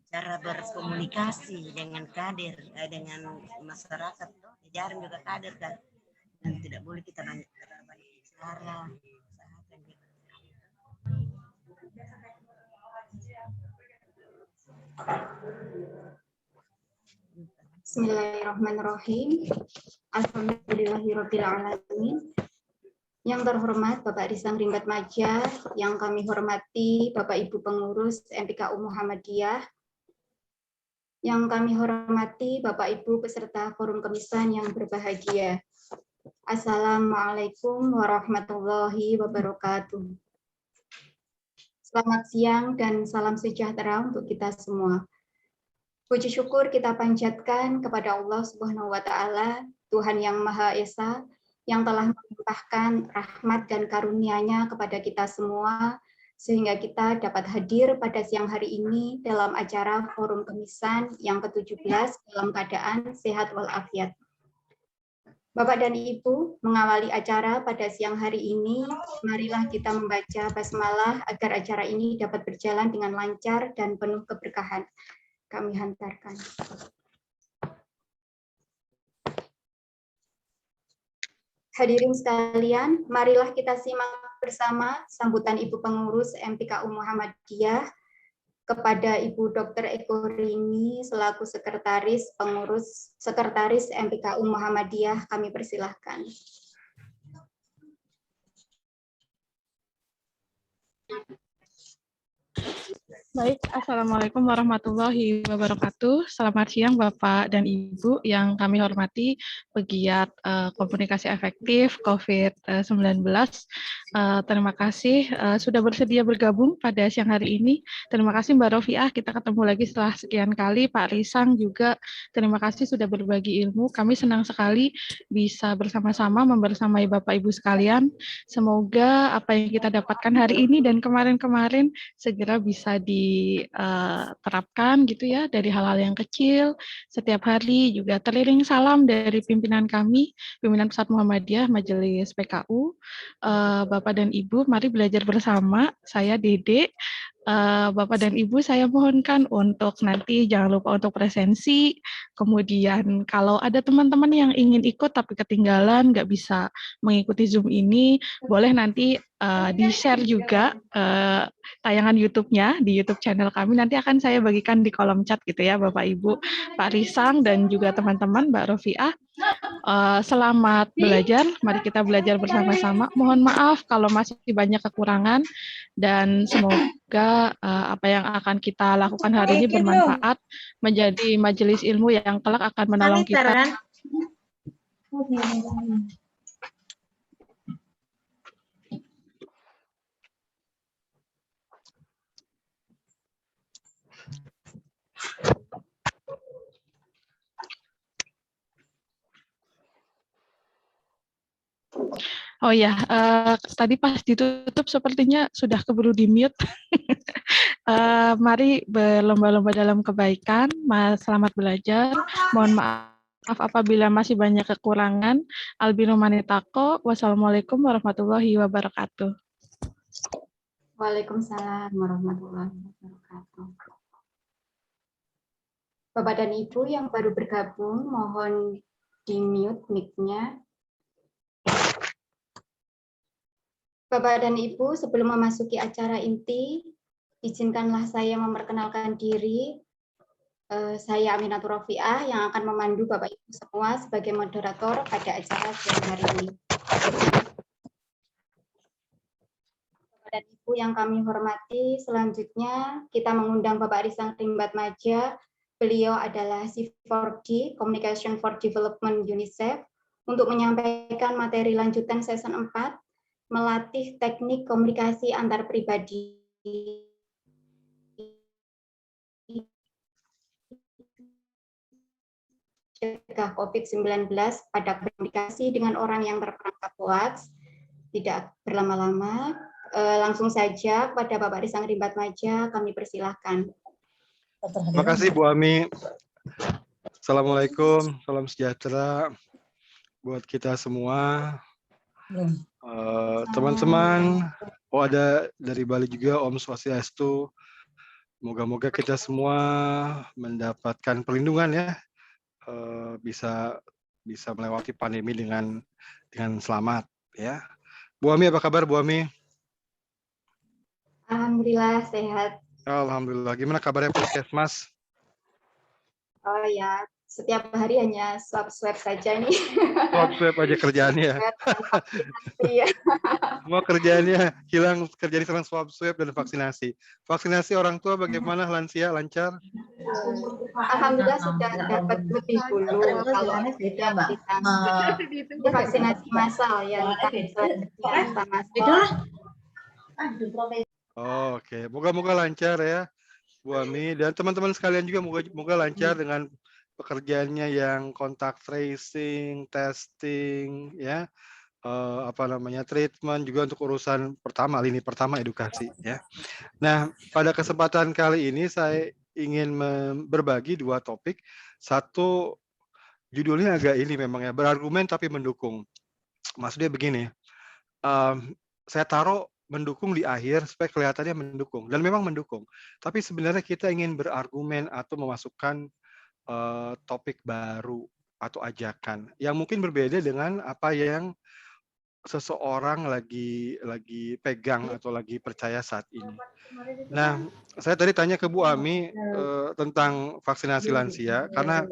cara berkomunikasi dengan kader, dengan masyarakat, jarang juga kader kan, dan tidak boleh kita banyak bicara, usahakan gitu. Bismillahirrahmanirrahim. Alhamdulillahirabbil alamin. Yang terhormat Bapak Risang Rimbat Maja, yang kami hormati Bapak Ibu pengurus MPKU Muhammadiyah, yang kami hormati Bapak Ibu peserta Forum Kemisan yang berbahagia. Assalamualaikum warahmatullahi wabarakatuh. Selamat siang dan salam sejahtera untuk kita semua. Puji syukur kita panjatkan kepada Allah Subhanahu wa Ta'ala, Tuhan yang Maha Esa, yang telah melimpahkan rahmat dan karunia-Nya kepada kita semua, sehingga kita dapat hadir pada siang hari ini dalam acara Forum Kemisan yang ke-17 dalam keadaan sehat walafiat. Bapak dan Ibu, mengawali acara pada siang hari ini, marilah kita membaca basmalah agar acara ini dapat berjalan dengan lancar dan penuh keberkahan. Kami hantarkan. Hadirin sekalian, marilah kita simak bersama sambutan Ibu Pengurus MPKU Muhammadiyah kepada Ibu Dr. Eko Rini selaku Sekretaris MPKU Muhammadiyah. Kami persilahkan. Baik, Assalamualaikum warahmatullahi wabarakatuh. Selamat siang Bapak dan Ibu yang kami hormati pegiat komunikasi efektif COVID-19. Terima kasih sudah bersedia bergabung pada siang hari ini. Terima kasih Mbak Rofiah, kita ketemu lagi setelah sekian kali. Pak Risang juga terima kasih sudah berbagi ilmu. Kami senang sekali bisa bersama-sama membersamai Bapak Ibu sekalian. Semoga apa yang kita dapatkan hari ini dan kemarin-kemarin segera bisa diterapkan gitu ya, dari hal-hal yang kecil setiap hari. Juga teriring salam dari pimpinan kami, pimpinan Pusat Muhammadiyah Majelis PKU. Bapak dan Ibu, mari belajar bersama. Saya Dede. Bapak dan Ibu, saya mohonkan untuk nanti jangan lupa untuk presensi. Kemudian kalau ada teman-teman yang ingin ikut tapi ketinggalan, nggak bisa mengikuti Zoom ini, boleh nanti di-share juga tayangan YouTube-nya di YouTube channel kami. Nanti akan saya bagikan di kolom chat gitu ya, Bapak Ibu, Pak Risang dan juga teman-teman, Mbak Rofiah. Selamat belajar, mari kita belajar bersama-sama. Mohon maaf kalau masih banyak kekurangan dan semoga apa yang akan kita lakukan hari ini bermanfaat, menjadi majelis ilmu yang kelak akan menolong kita. Oh ya, tadi pas ditutup sepertinya sudah keburu di-mute. Mari berlomba-lomba dalam kebaikan, selamat belajar. Mohon maaf apabila masih banyak kekurangan. Albiro manitako, wassalamualaikum warahmatullahi wabarakatuh. Waalaikumsalam warahmatullahi wabarakatuh. Bapak dan Ibu yang baru bergabung, mohon di-mute mic-nya. Bapak dan Ibu, sebelum memasuki acara inti, izinkanlah saya memperkenalkan diri. Saya Aminatur Rofiah yang akan memandu Bapak Ibu semua sebagai moderator pada acara siang hari ini. Bapak dan Ibu yang kami hormati, selanjutnya kita mengundang Bapak Risang Rimbat Maja. Beliau adalah C4D, Communication for Development UNICEF, untuk menyampaikan materi lanjutan season 4, melatih teknik komunikasi antar pribadi cegah COVID-19 pada komunikasi dengan orang yang terperangkap hoax. Tidak berlama-lama, langsung saja pada Bapak Risang Rimbat Maja, kami persilahkan. Terima kasih Bu Ami. Assalamualaikum, salam sejahtera buat kita semua. Teman-teman, ada dari Bali juga, Om Swastiastu. Moga-moga kita semua mendapatkan perlindungan ya, bisa melewati pandemi dengan selamat ya. Bu Ami, apa kabar Bu Ami? Alhamdulillah sehat. Alhamdulillah. Gimana kabarnya Puskesmas? Oh ya, setiap hari hanya swab saja nih. Swab aja kerjaannya. Iya. Semua kerjaannya hilang, kerjaan sekarang swab dan vaksinasi. Vaksinasi orang tua bagaimana, lansia lancar? Alhamdulillah sudah dapat lebih dulu kalau kita vaksinasi massal ya, selanjutnya massal. Oh, oke, moga-moga lancar ya Bu Ami, dan teman-teman sekalian juga moga lancar dengan pekerjaannya yang kontak tracing, testing, ya, treatment juga untuk urusan lini pertama edukasi, ya. Nah, pada kesempatan kali ini saya ingin berbagi 2 topik. Satu, judulnya agak ini memang ya, berargumen tapi mendukung. Maksudnya begini, saya taruh mendukung di akhir supaya kelihatannya mendukung, dan memang mendukung. Tapi sebenarnya kita ingin berargumen atau memasukkan topik baru atau ajakan yang mungkin berbeda dengan apa yang seseorang lagi pegang atau lagi percaya saat ini. Nah, saya tadi tanya ke Bu Ami tentang vaksinasi lansia karena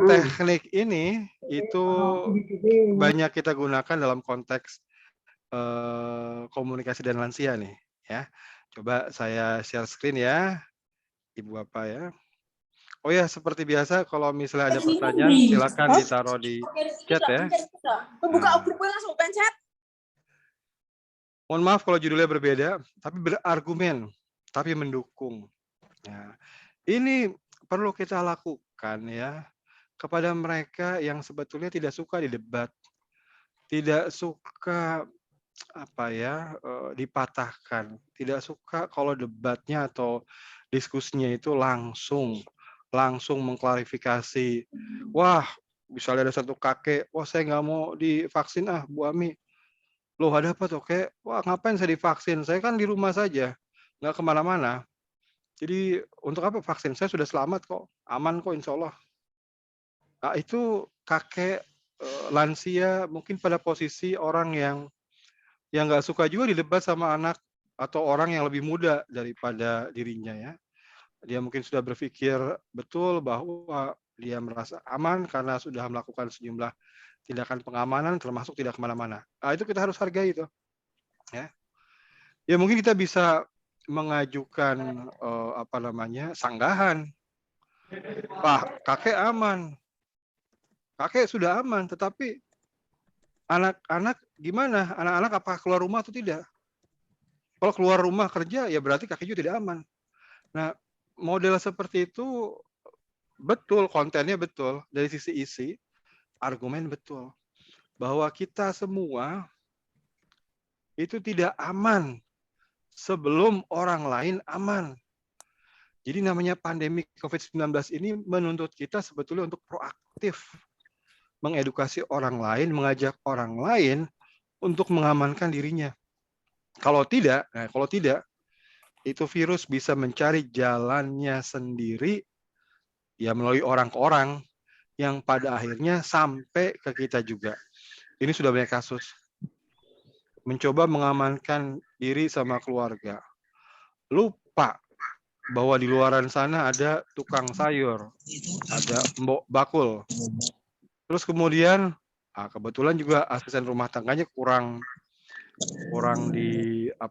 teknik ini itu banyak kita gunakan dalam konteks komunikasi dan lansia nih, ya. Coba saya share screen ya, Ibu Bapak ya. Oh ya, seperti biasa kalau misalnya ada pertanyaan silakan ditaruh di chat ya. Buka grupnya langsung pencet. Mohon maaf kalau judulnya berbeda, tapi berargumen, tapi mendukung. Ya, ini perlu kita lakukan ya kepada mereka yang sebetulnya tidak suka di debat, tidak suka dipatahkan, tidak suka kalau debatnya atau diskusinya itu langsung mengklarifikasi. Wah, misalnya ada satu kakek, wah saya nggak mau divaksin Bu Ami. Loh ada apa tuh kek? Wah ngapain saya divaksin? Saya kan di rumah saja, nggak kemana-mana. Jadi untuk apa vaksin? Saya sudah selamat kok, aman kok insya Allah. Nah itu kakek, lansia mungkin pada posisi orang yang nggak suka juga didebat sama anak atau orang yang lebih muda daripada dirinya ya. Dia mungkin sudah berpikir betul bahwa dia merasa aman karena sudah melakukan sejumlah tindakan pengamanan termasuk tidak kemana-mana. Nah, itu kita harus hargai itu. Ya, ya mungkin kita bisa mengajukan sanggahan. Pak, kakek aman. Kakek sudah aman, tetapi anak-anak gimana? Anak-anak apakah keluar rumah atau tidak? Kalau keluar rumah kerja, ya berarti kakek juga tidak aman. Nah, model seperti itu betul, kontennya betul, dari sisi isi, argumen betul. Bahwa kita semua itu tidak aman sebelum orang lain aman. Jadi namanya pandemi COVID-19 ini menuntut kita sebetulnya untuk proaktif. Mengedukasi orang lain, mengajak orang lain untuk mengamankan dirinya. Kalau tidak, itu virus bisa mencari jalannya sendiri ya melalui orang ke orang yang pada akhirnya sampai ke kita juga. Ini sudah banyak kasus. Mencoba mengamankan diri sama keluarga. Lupa bahwa di luaran sana ada tukang sayur, ada mbok bakul. Terus kemudian kebetulan juga asisten rumah tangganya kurang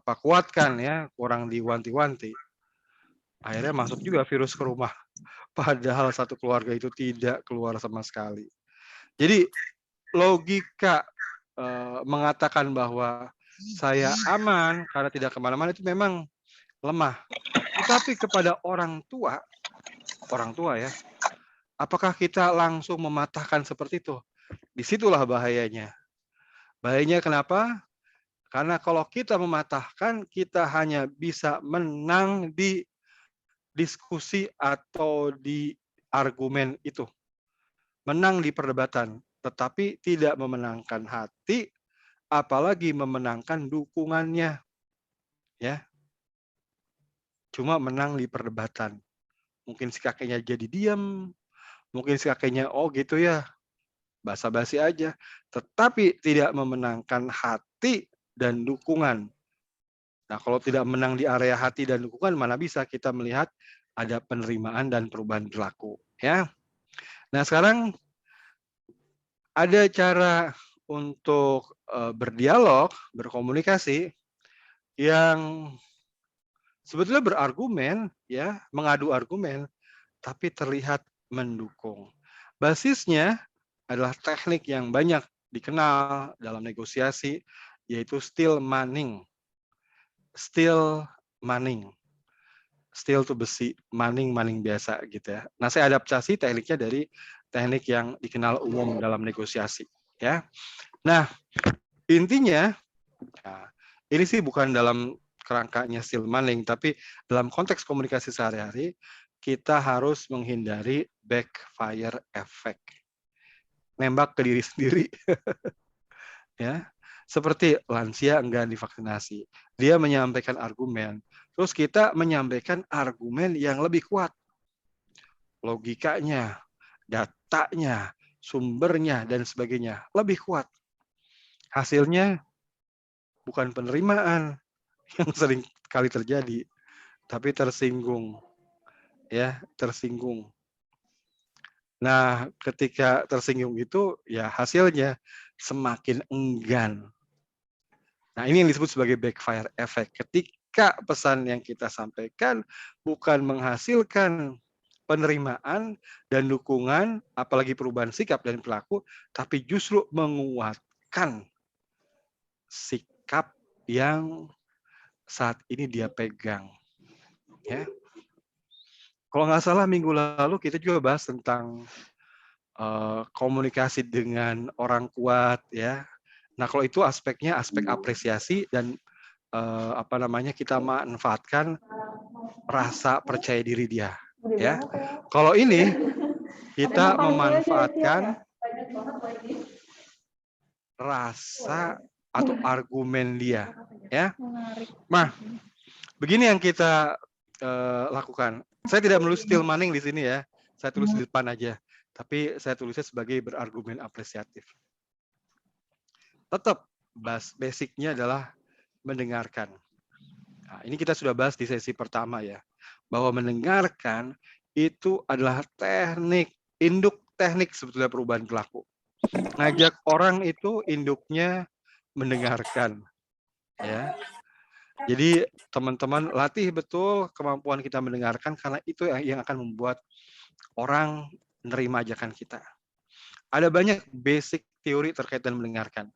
kuatkan ya, kurang diwanti-wanti. Akhirnya masuk juga virus ke rumah. Padahal satu keluarga itu tidak keluar sama sekali. Jadi logika mengatakan bahwa saya aman karena tidak kemana-mana itu memang lemah. Tetapi kepada orang tua ya, apakah kita langsung mematahkan seperti itu? Disitulah bahayanya. Bahayanya kenapa? Karena kalau kita mematahkan, kita hanya bisa menang di diskusi atau di argumen itu. Menang di perdebatan, tetapi tidak memenangkan hati, apalagi memenangkan dukungannya. Ya. cuma menang di perdebatan. Mungkin si kakeknya jadi diam, mungkin si kakeknya, oh gitu ya, basa-basi aja. Tetapi tidak memenangkan hati dan dukungan. Nah, kalau tidak menang di area hati dan dukungan, mana bisa kita melihat ada penerimaan dan perubahan perilaku. Ya. Nah, sekarang ada cara untuk berdialog, berkomunikasi yang sebetulnya berargumen, ya, mengadu argumen, tapi terlihat mendukung. Basisnya adalah teknik yang banyak dikenal dalam negosiasi, yaitu steel manning. Steel manning. Steel itu besi, manning biasa gitu ya. Nah, saya adaptasi tekniknya dari teknik yang dikenal umum dalam negosiasi, ya. Nah, intinya, nah, ini sih bukan dalam kerangkanya steel manning, tapi dalam konteks komunikasi sehari-hari, kita harus menghindari backfire effect. Nembak ke diri sendiri. Ya, seperti lansia enggan divaksinasi. Dia menyampaikan argumen, terus kita menyampaikan argumen yang lebih kuat. Logikanya, datanya, sumbernya, dan sebagainya lebih kuat. Hasilnya bukan penerimaan yang sering kali terjadi, tapi tersinggung. Ya, tersinggung. Nah, ketika tersinggung itu, ya hasilnya semakin enggan. Nah, ini yang disebut sebagai backfire effect. Ketika pesan yang kita sampaikan bukan menghasilkan penerimaan dan dukungan, apalagi perubahan sikap dan perilaku, tapi justru menguatkan sikap yang saat ini dia pegang. Ya. Kalau nggak salah minggu lalu kita juga bahas tentang komunikasi dengan orang kuat, ya. Nah, kalau itu aspeknya aspek apresiasi dan kita manfaatkan rasa percaya diri dia, ya. Kalau ini kita memanfaatkan rasa atau argumen dia, ya. Nah, begini yang kita lakukan. Saya tidak menulis steel manning di sini ya. Saya tulis di depan aja. Tapi saya tulisnya sebagai berargumen apresiatif. Tetap basicnya adalah mendengarkan. Nah, ini kita sudah bahas di sesi pertama ya. Bahwa mendengarkan itu adalah teknik, induk teknik sebetulnya perubahan perilaku. Ngajak orang itu induknya mendengarkan. Ya. Jadi teman-teman latih betul kemampuan kita mendengarkan karena itu yang akan membuat orang menerima ajakan kita. Ada banyak basic teori terkait dengan mendengarkan.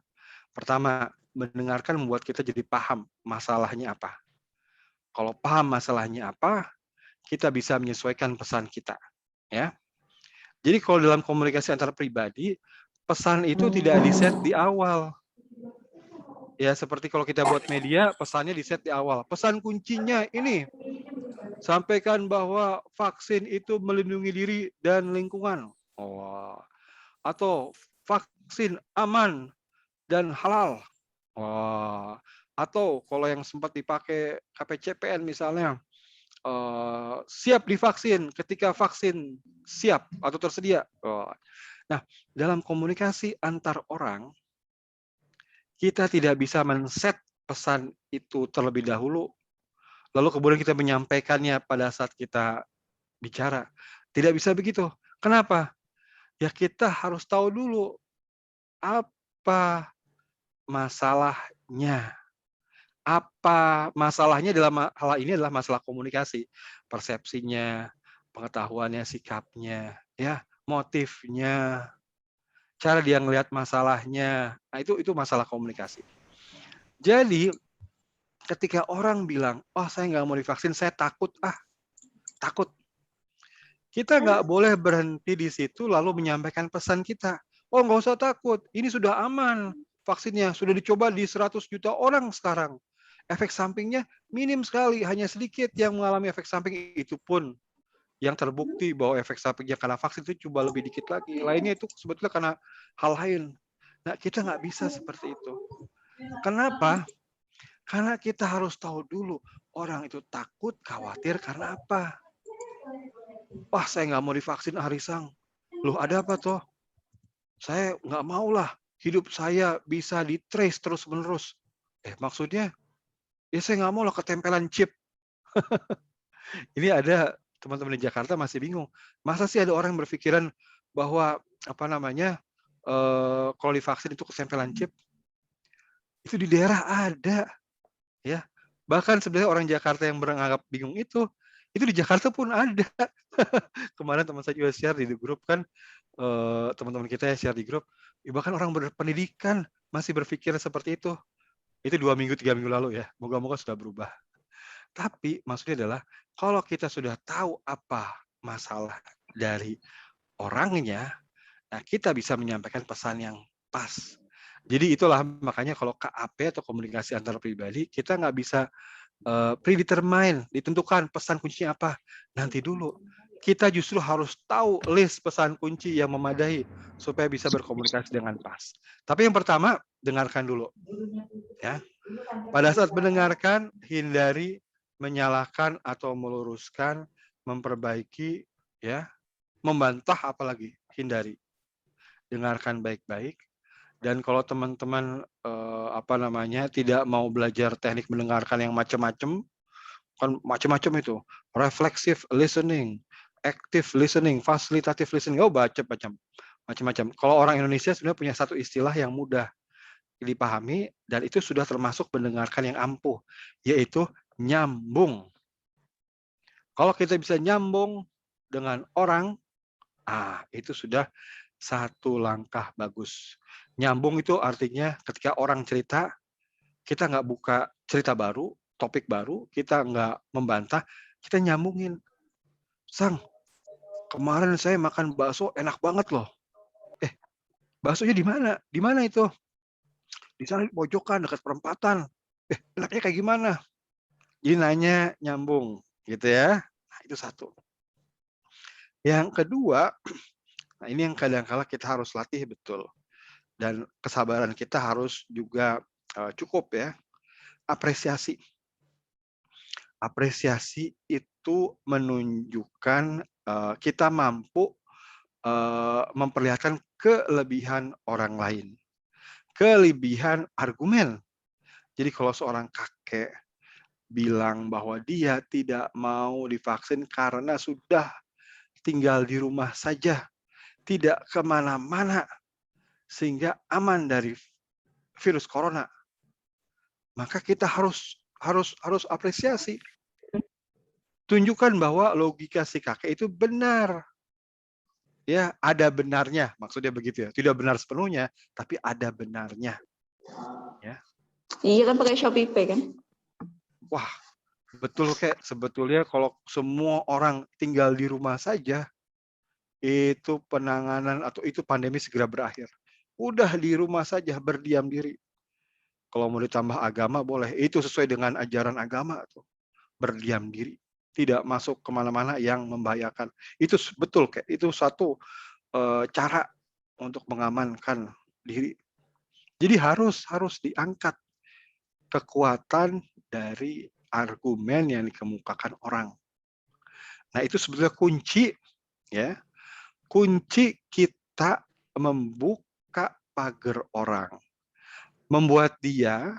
Pertama, mendengarkan membuat kita jadi paham masalahnya apa. Kalau paham masalahnya apa, kita bisa menyesuaikan pesan kita. Ya. Jadi kalau dalam komunikasi antar pribadi, pesan itu tidak di-set di awal. Ya, seperti kalau kita buat media, pesannya di-set di awal. Pesan kuncinya ini, sampaikan bahwa vaksin itu melindungi diri dan lingkungan. Oh. Atau vaksin aman dan halal. Oh. Atau kalau yang sempat dipakai KPCPN misalnya, siap divaksin ketika vaksin siap atau tersedia. Oh. Nah, dalam komunikasi antar orang, kita tidak bisa men-set pesan itu terlebih dahulu, lalu kemudian kita menyampaikannya pada saat kita bicara. Tidak bisa begitu. Kenapa? Ya kita harus tahu dulu apa masalahnya. Apa masalahnya dalam hal ini adalah masalah komunikasi. Persepsinya, pengetahuannya, sikapnya, ya, motifnya, cara dia ngelihat masalahnya. Nah, itu masalah komunikasi. Jadi ketika orang bilang, oh saya nggak mau divaksin, saya takut, takut. Kita nggak boleh berhenti di situ lalu menyampaikan pesan kita. Oh nggak usah takut, ini sudah aman vaksinnya, sudah dicoba di 100 juta orang sekarang. Efek sampingnya minim sekali, hanya sedikit yang mengalami efek samping, itu pun yang terbukti bahwa efek sampingnya karena vaksin itu coba lebih dikit lagi. Lainnya itu sebetulnya karena hal lain. Nah kita nggak bisa seperti itu. Kenapa? Karena kita harus tahu dulu orang itu takut, khawatir karena apa. Wah, saya nggak mau divaksin, Harisang. Loh, ada apa toh? Saya nggak mau lah hidup saya bisa di-trace terus-menerus. Maksudnya? Ya saya nggak mau lah ketempelan chip. Ini ada teman-teman di Jakarta masih bingung. Masa sih ada orang berpikiran bahwa apa namanya kalau divaksin itu ketempelan chip? Itu di daerah ada, ya. Bahkan sebenarnya orang Jakarta yang beranggap bingung itu di Jakarta pun ada. Kemarin teman saya juga share di grup kan, teman-teman kita ya share di grup, bahkan orang berpendidikan masih berpikir seperti itu. Itu 2 minggu, 3 minggu lalu ya. Moga-moga sudah berubah. Tapi maksudnya adalah kalau kita sudah tahu apa masalah dari orangnya, nah kita bisa menyampaikan pesan yang pas. Jadi itulah makanya kalau KAP atau komunikasi antar pribadi, kita nggak bisa predetermine, ditentukan pesan kuncinya apa. Nanti dulu. Kita justru harus tahu list pesan kunci yang memadai supaya bisa berkomunikasi dengan pas. Tapi yang pertama, dengarkan dulu. Ya. Pada saat mendengarkan, hindari menyalahkan atau meluruskan, memperbaiki, ya, membantah apalagi, hindari. Dengarkan baik-baik. Dan kalau teman-teman tidak mau belajar teknik mendengarkan yang macam-macam, kan macam-macam itu, reflexive listening, active listening, facilitative listening, macam-macam. Kalau orang Indonesia sebenarnya punya satu istilah yang mudah dipahami dan itu sudah termasuk mendengarkan yang ampuh, yaitu nyambung. Kalau kita bisa nyambung dengan orang, itu sudah satu langkah bagus. Nyambung itu artinya ketika orang cerita, kita nggak buka cerita baru, topik baru, kita nggak membantah, kita nyambungin. Sang, kemarin saya makan bakso enak banget loh. Baksonya di mana? Di mana itu? Di sana di pojokan dekat perempatan. Enaknya kayak gimana? Jadi nanya nyambung, gitu ya. Nah, itu satu. Yang kedua, nah ini yang kadang-kala kita harus latih betul. Dan kesabaran kita harus juga cukup ya. Apresiasi. Apresiasi itu menunjukkan kita mampu memperlihatkan kelebihan orang lain. Kelebihan argumen. Jadi kalau seorang kakek bilang bahwa dia tidak mau divaksin karena sudah tinggal di rumah saja, tidak kemana-mana, sehingga aman dari virus corona, maka kita harus apresiasi. Tunjukkan bahwa logika si kakek itu benar. Ya, ada benarnya, maksudnya begitu ya. Tidak benar sepenuhnya, tapi ada benarnya. Ya. Iya kan pakai Shopee Pay kan? Wah, betul kayak sebetulnya kalau semua orang tinggal di rumah saja, itu penanganan atau itu pandemi segera berakhir. Udah di rumah saja berdiam diri. Kalau mau ditambah agama boleh, itu sesuai dengan ajaran agama tuh. Berdiam diri, tidak masuk kemana-mana yang membahayakan. Itu betul kayak itu satu cara untuk mengamankan diri. Jadi harus diangkat kekuatan dari argumen yang dikemukakan orang. Nah, itu sebetulnya kunci ya. Kunci kita membuka pagar orang. Membuat dia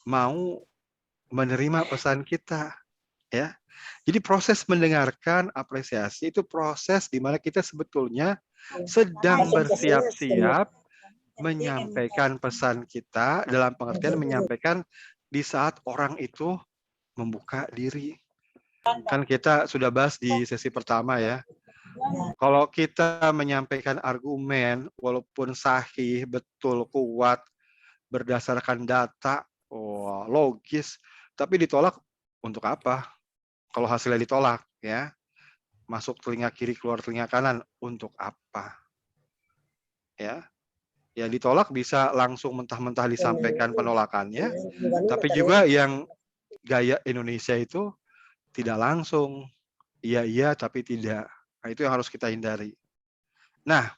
mau menerima pesan kita ya. Jadi proses mendengarkan apresiasi itu proses di mana kita sebetulnya sedang bersiap-siap menyampaikan pesan kita dalam pengertian menyampaikan di saat orang itu membuka diri. Kan kita sudah bahas di sesi pertama ya. Kalau kita menyampaikan argumen walaupun sahih, betul, kuat, berdasarkan data, logis, tapi ditolak untuk apa? Kalau hasilnya ditolak ya. Masuk telinga kiri, keluar telinga kanan untuk apa? Ya. Ya ditolak bisa langsung mentah-mentah disampaikan penolakannya, tapi juga yang gaya Indonesia itu tidak langsung, iya tapi tidak. Nah, itu yang harus kita hindari. Nah,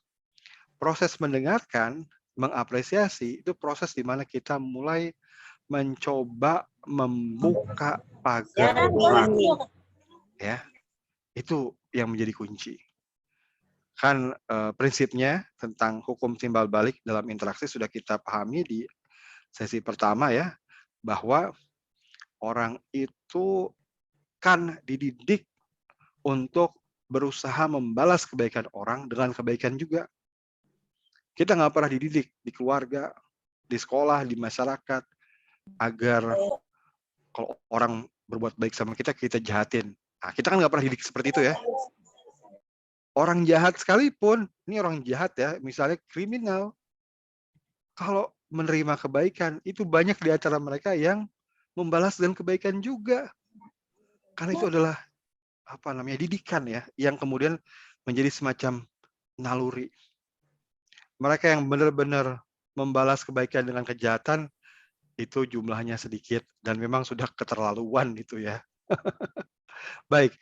proses mendengarkan, mengapresiasi itu proses di mana kita mulai mencoba membuka pagar orang, ya. Itu yang menjadi kunci. Kan prinsipnya tentang hukum timbal balik dalam interaksi sudah kita pahami di sesi pertama ya, bahwa orang itu kan dididik untuk berusaha membalas kebaikan orang dengan kebaikan juga. Kita nggak pernah dididik di keluarga, di sekolah, di masyarakat, agar kalau orang berbuat baik sama kita, kita jahatin. Nah, kita kan nggak pernah dididik seperti itu ya. Orang jahat sekalipun, ini orang jahat ya, misalnya kriminal, kalau menerima kebaikan, itu banyak di antara mereka yang membalas dengan kebaikan juga. Karena itu adalah didikan ya, yang kemudian menjadi semacam naluri. Mereka yang benar-benar membalas kebaikan dengan kejahatan, itu jumlahnya sedikit dan memang sudah keterlaluan itu ya. Baik,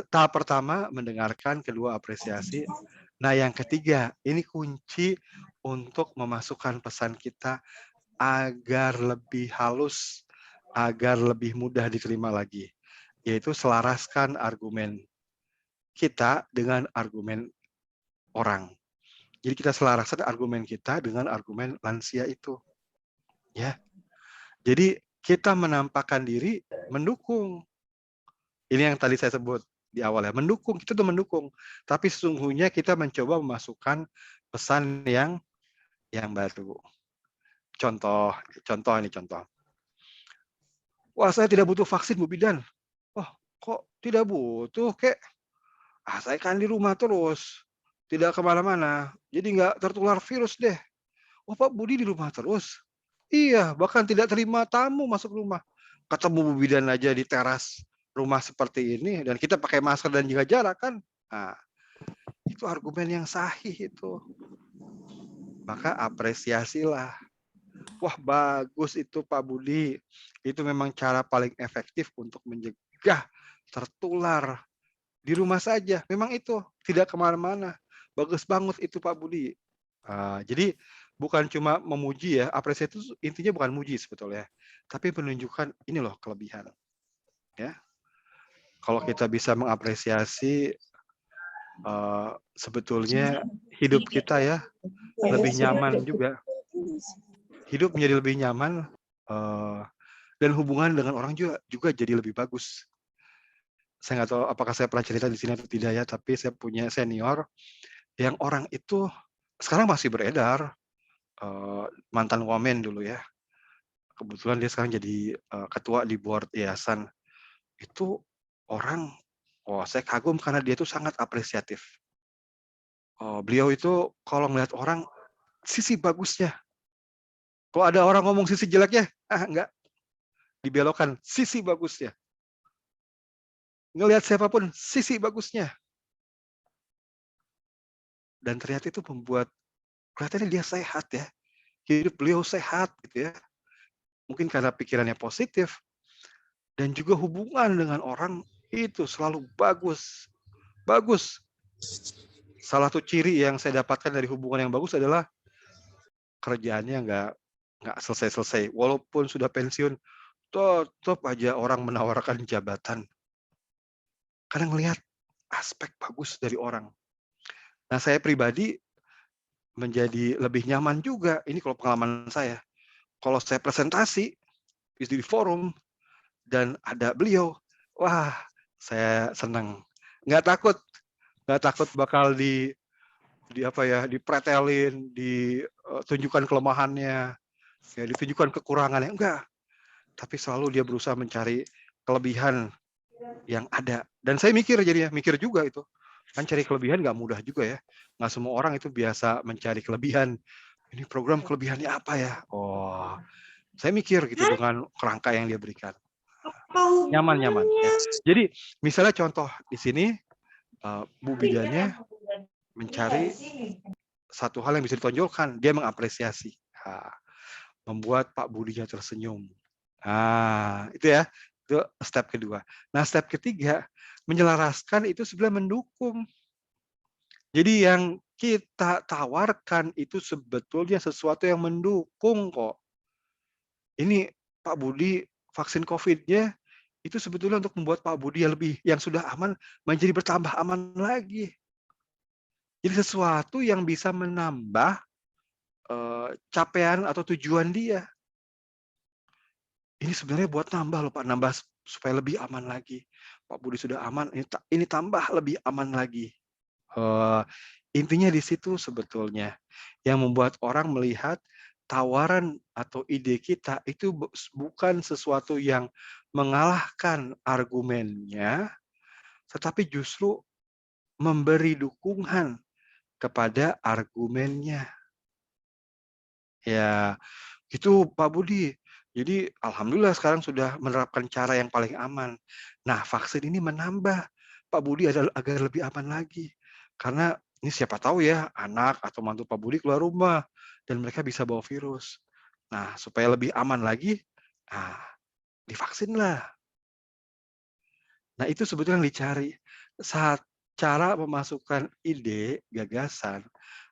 tahap pertama mendengarkan, kedua apresiasi. Nah, yang ketiga, ini kunci untuk memasukkan pesan kita agar lebih halus, agar lebih mudah diterima lagi, yaitu selaraskan argumen kita dengan argumen orang. Jadi kita selaraskan argumen kita dengan argumen lansia itu. Ya. Jadi kita menampakkan diri mendukung. Ini yang tadi saya sebut di awal ya, mendukung, kita tuh mendukung. Tapi sesungguhnya kita mencoba memasukkan pesan yang baru. Contoh. Wah, saya tidak butuh vaksin, Bu Bidan. Wah, kok tidak butuh, kek? Saya kan di rumah terus, tidak kemana-mana, jadi nggak tertular virus deh. Wah, Pak Budi di rumah terus? Iya, bahkan tidak terima tamu masuk rumah. Ketemu Bu Bidan aja di teras rumah seperti ini, dan kita pakai masker dan jaga jarak kan? Nah, itu argumen yang sahih itu. Maka apresiasilah. Wah, bagus itu Pak Budi. Itu memang cara paling efektif untuk mencegah tertular. Di rumah saja, memang itu, tidak kemana-mana. Bagus banget itu Pak Budi. Jadi bukan cuma memuji ya, apresiasi itu intinya bukan muji sebetulnya, tapi menunjukkan ini loh kelebihan. Ya, kalau kita bisa mengapresiasi, sebetulnya hidup kita ya lebih nyaman juga. Hidup menjadi lebih nyaman, dan hubungan dengan orang juga jadi lebih bagus. Saya nggak tahu apakah saya pernah cerita di sini atau tidak ya, tapi saya punya senior yang orang itu sekarang masih beredar, mantan wamen dulu ya. Kebetulan dia sekarang jadi ketua di board yayasan. Itu orang, saya kagum karena dia itu sangat apresiatif. Beliau itu kalau melihat orang, sisi bagusnya. Kalau ada orang ngomong sisi jeleknya, enggak, dibelokkan sisi bagusnya. Ngelihat siapapun, sisi bagusnya. Dan ternyata itu membuat kelihatannya dia sehat ya. Hidup beliau sehat gitu ya. Mungkin karena pikirannya positif. Dan juga hubungan dengan orang itu selalu bagus. Bagus. Salah satu ciri yang saya dapatkan dari hubungan yang bagus adalah kerjaannya nggak selesai-selesai. Walaupun sudah pensiun, tetap aja orang menawarkan jabatan. Karena ngelihat aspek bagus dari orang. Nah, saya pribadi menjadi lebih nyaman juga. Ini kalau pengalaman saya. Kalau saya presentasi di forum dan ada beliau, wah, saya senang. Nggak takut bakal dipretelin, ditunjukkan kelemahannya, ya, ditunjukkan kekurangannya, enggak. Tapi selalu dia berusaha mencari kelebihan yang ada. Dan saya mikir juga itu. Kan cari kelebihan nggak mudah juga ya. Nggak semua orang itu biasa mencari kelebihan. Ini program kelebihannya apa ya? Saya mikir gitu dengan kerangka yang dia berikan. Nyaman. Ya. Jadi misalnya contoh di sini, Bu Bidannya mencari satu hal yang bisa ditonjolkan, dia mengapresiasi. Membuat Pak Budinya tersenyum. Itu ya, itu step kedua. Nah, step ketiga, menyelaraskan itu sebenarnya mendukung. Jadi yang kita tawarkan itu sebetulnya sesuatu yang mendukung kok. Ini Pak Budi vaksin COVID-nya itu sebetulnya untuk membuat Pak Budi yang sudah aman menjadi bertambah aman lagi. Jadi sesuatu yang bisa menambah capaian atau tujuan dia. Ini sebenarnya buat nambah loh Pak, nambah supaya lebih aman lagi. Pak Budi sudah aman, ini tambah lebih aman lagi. Intinya di situ sebetulnya yang membuat orang melihat tawaran atau ide kita itu bukan sesuatu yang mengalahkan argumennya, tetapi justru memberi dukungan kepada argumennya. Ya, gitu Pak Budi. Jadi alhamdulillah sekarang sudah menerapkan cara yang paling aman. Nah, vaksin ini menambah Pak Budi agar lebih aman lagi. Karena ini siapa tahu ya anak atau mantu Pak Budi keluar rumah dan mereka bisa bawa virus. Nah, supaya lebih aman lagi, nah, divaksinlah. Nah, itu sebetulnya yang dicari. Saat cara memasukkan ide, gagasan,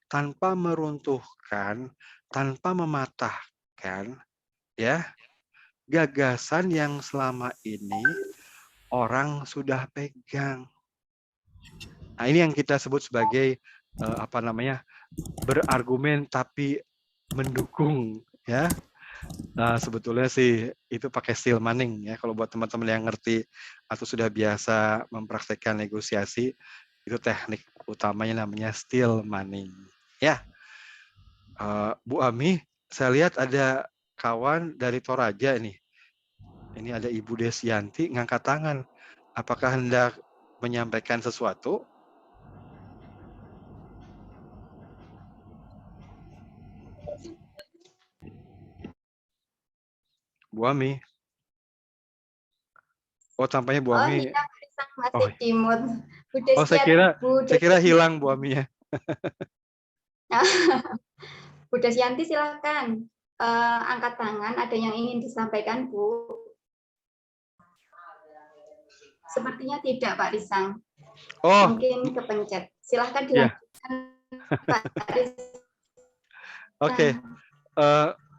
tanpa meruntuhkan, tanpa mematahkan, ya, gagasan yang selama ini orang sudah pegang. Nah, ini yang kita sebut sebagai berargumen tapi mendukung, ya. Nah, sebetulnya sih itu pakai steel manning ya. Kalau buat teman-teman yang ngerti atau sudah biasa mempraktekkan negosiasi, itu teknik utamanya namanya steel manning. Ya, Bu Ami, saya lihat ada kawan dari Toraja nih. Ini ada Ibu Desianti ngangkat tangan. Apakah hendak menyampaikan sesuatu? Bu Ami. Oh, tampaknya Bu Ami. Iya, masih timut. Saya kira hilang Bu Ami ya. Bu Desyanti silakan angkat tangan. Ada yang ingin disampaikan, Bu? Sepertinya tidak, Pak Risang. Oh, mungkin kepencet. Silahkan dilanjutkan, Pak Risang. Oke.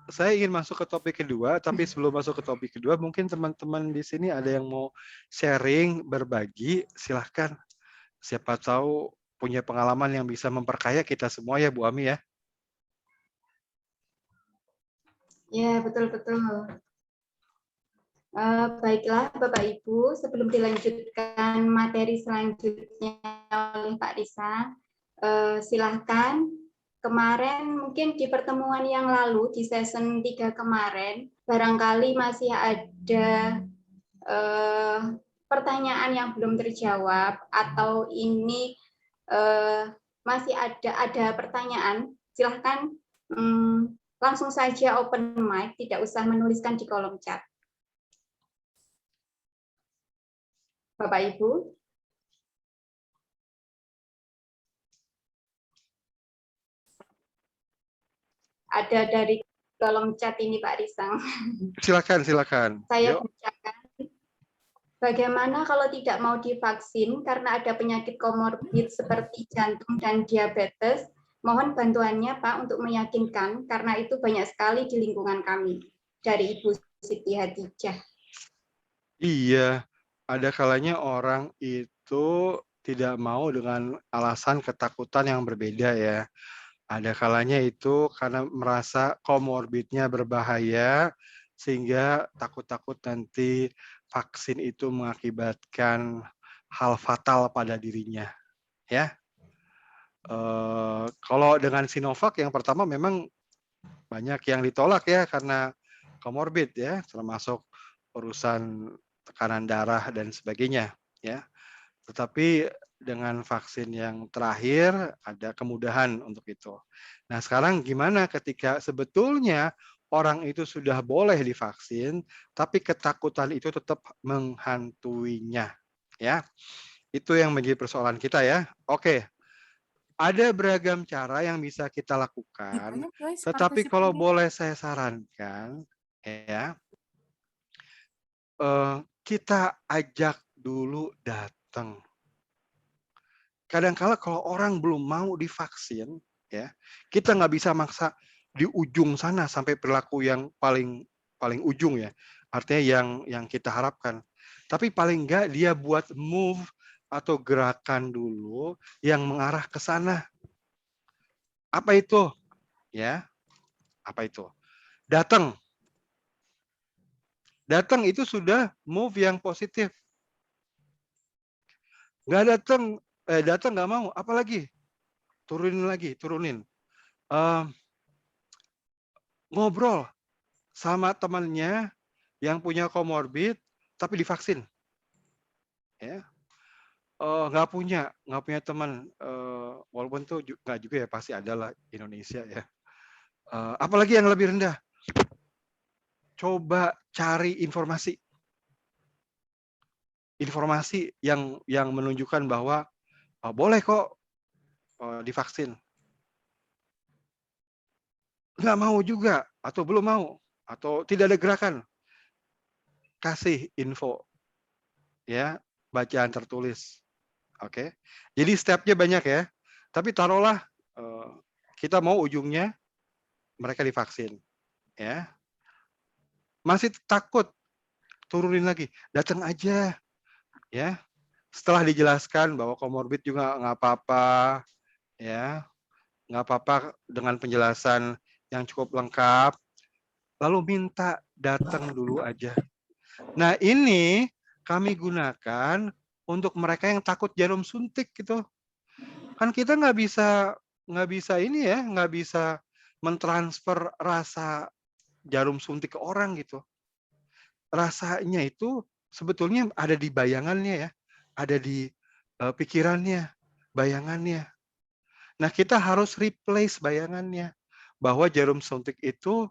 Saya ingin masuk ke topik kedua, tapi sebelum masuk ke topik kedua, mungkin teman-teman di sini ada yang mau sharing, berbagi, silahkan. Siapa tahu punya pengalaman yang bisa memperkaya kita semua ya, Bu Ami ya. Ya, betul-betul. Baiklah, Bapak Ibu, sebelum dilanjutkan materi selanjutnya oleh Pak Risa, silahkan. Kemarin mungkin di pertemuan yang lalu, di season 3 kemarin, barangkali masih ada pertanyaan yang belum terjawab, atau ini masih ada pertanyaan, silahkan langsung saja open mic, tidak usah menuliskan di kolom chat. Bapak Ibu. Ada dari kolom chat ini Pak Risang. Silakan. Saya bacakan. Bagaimana kalau tidak mau divaksin karena ada penyakit komorbid seperti jantung dan diabetes? Mohon bantuannya Pak untuk meyakinkan karena itu banyak sekali di lingkungan kami. Dari Ibu Siti Hadijah. Iya, ada kalanya orang itu tidak mau dengan alasan ketakutan yang berbeda ya. Ada kalanya itu karena merasa komorbidnya berbahaya, sehingga takut-takut nanti vaksin itu mengakibatkan hal fatal pada dirinya. Ya, kalau dengan Sinovac yang pertama memang banyak yang ditolak ya karena komorbid ya, termasuk urusan tekanan darah dan sebagainya. Ya, tetapi dengan vaksin yang terakhir ada kemudahan untuk itu. Nah, sekarang gimana ketika sebetulnya orang itu sudah boleh divaksin, tapi ketakutan itu tetap menghantuinya, ya. Itu yang menjadi persoalan kita ya. Oke. Ada beragam cara yang bisa kita lakukan, tetapi kalau boleh saya sarankan, ya, kita ajak dulu datang. Kadang-kala kalau orang belum mau divaksin, ya, kita nggak bisa maksa di ujung sana sampai perilaku yang paling paling ujung ya. Artinya yang kita harapkan. Tapi paling enggak dia buat move atau gerakan dulu yang mengarah ke sana. Apa itu? Ya. Apa itu? Datang. Datang itu sudah move yang positif. Nggak datang nggak mau. Apalagi? Turunin. Ngobrol sama temannya yang punya komorbid tapi divaksin. Ya. Nggak punya teman, walaupun tuh nggak juga ya, pasti ada lah Indonesia ya. Apalagi yang lebih rendah, coba cari informasi yang menunjukkan bahwa boleh kok divaksin. Nggak mau juga, atau belum mau, atau tidak ada gerakan, kasih info, ya, bacaan tertulis. Oke, jadi stepnya banyak ya. Tapi taruhlah kita mau ujungnya mereka divaksin, ya. Masih takut, turunin lagi, datang aja, ya. Setelah dijelaskan bahwa komorbid juga nggak apa-apa, ya, nggak apa-apa dengan penjelasan yang cukup lengkap, lalu minta datang dulu aja. Nah ini kami gunakan untuk mereka yang takut jarum suntik gitu. Kan kita nggak bisa ini ya, nggak bisa mentransfer rasa jarum suntik ke orang gitu. Rasanya itu sebetulnya ada di bayangannya ya, ada di pikirannya, bayangannya. Nah kita harus replace bayangannya bahwa jarum suntik itu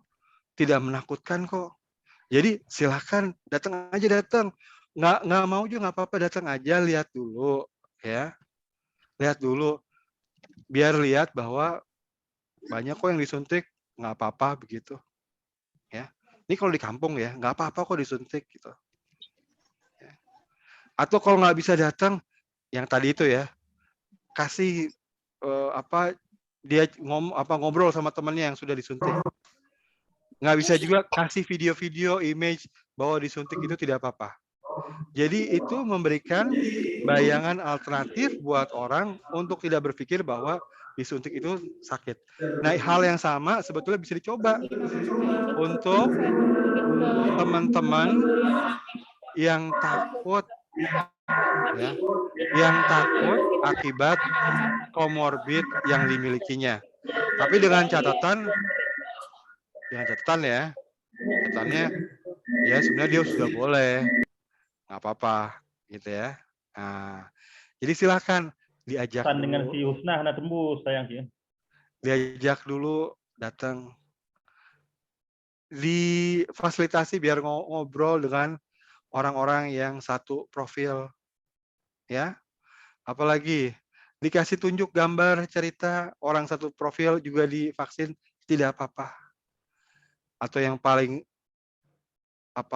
tidak menakutkan kok. Jadi silakan datang aja, datang. Nggak mau juga nggak apa-apa, datang aja, lihat dulu ya. Lihat dulu, biar lihat bahwa banyak kok yang disuntik, nggak apa-apa begitu. Ya. Ini kalau di kampung ya, nggak apa-apa kok disuntik gitu. Ya. Atau kalau nggak bisa datang, yang tadi itu ya, kasih dia ngobrol sama temannya yang sudah disuntik. Nggak bisa juga kasih video-video, image bahwa disuntik itu tidak apa-apa. Jadi itu memberikan bayangan alternatif buat orang untuk tidak berpikir bahwa disuntik itu sakit. Nah, hal yang sama sebetulnya bisa dicoba untuk teman-teman yang takut ya, yang takut akibat komorbid yang dimilikinya. Tapi dengan catatan ya, catatannya ya sebenarnya dia sudah boleh, nggak apa-apa gitu ya. Nah, jadi silakan diajak dulu. Dengan si Husna hana tembus sayang sih. Diajak dulu datang. Difasilitasi biar ngobrol dengan orang-orang yang satu profil. Ya. Apalagi dikasih tunjuk gambar cerita orang satu profil juga divaksin, tidak apa-apa. Atau yang paling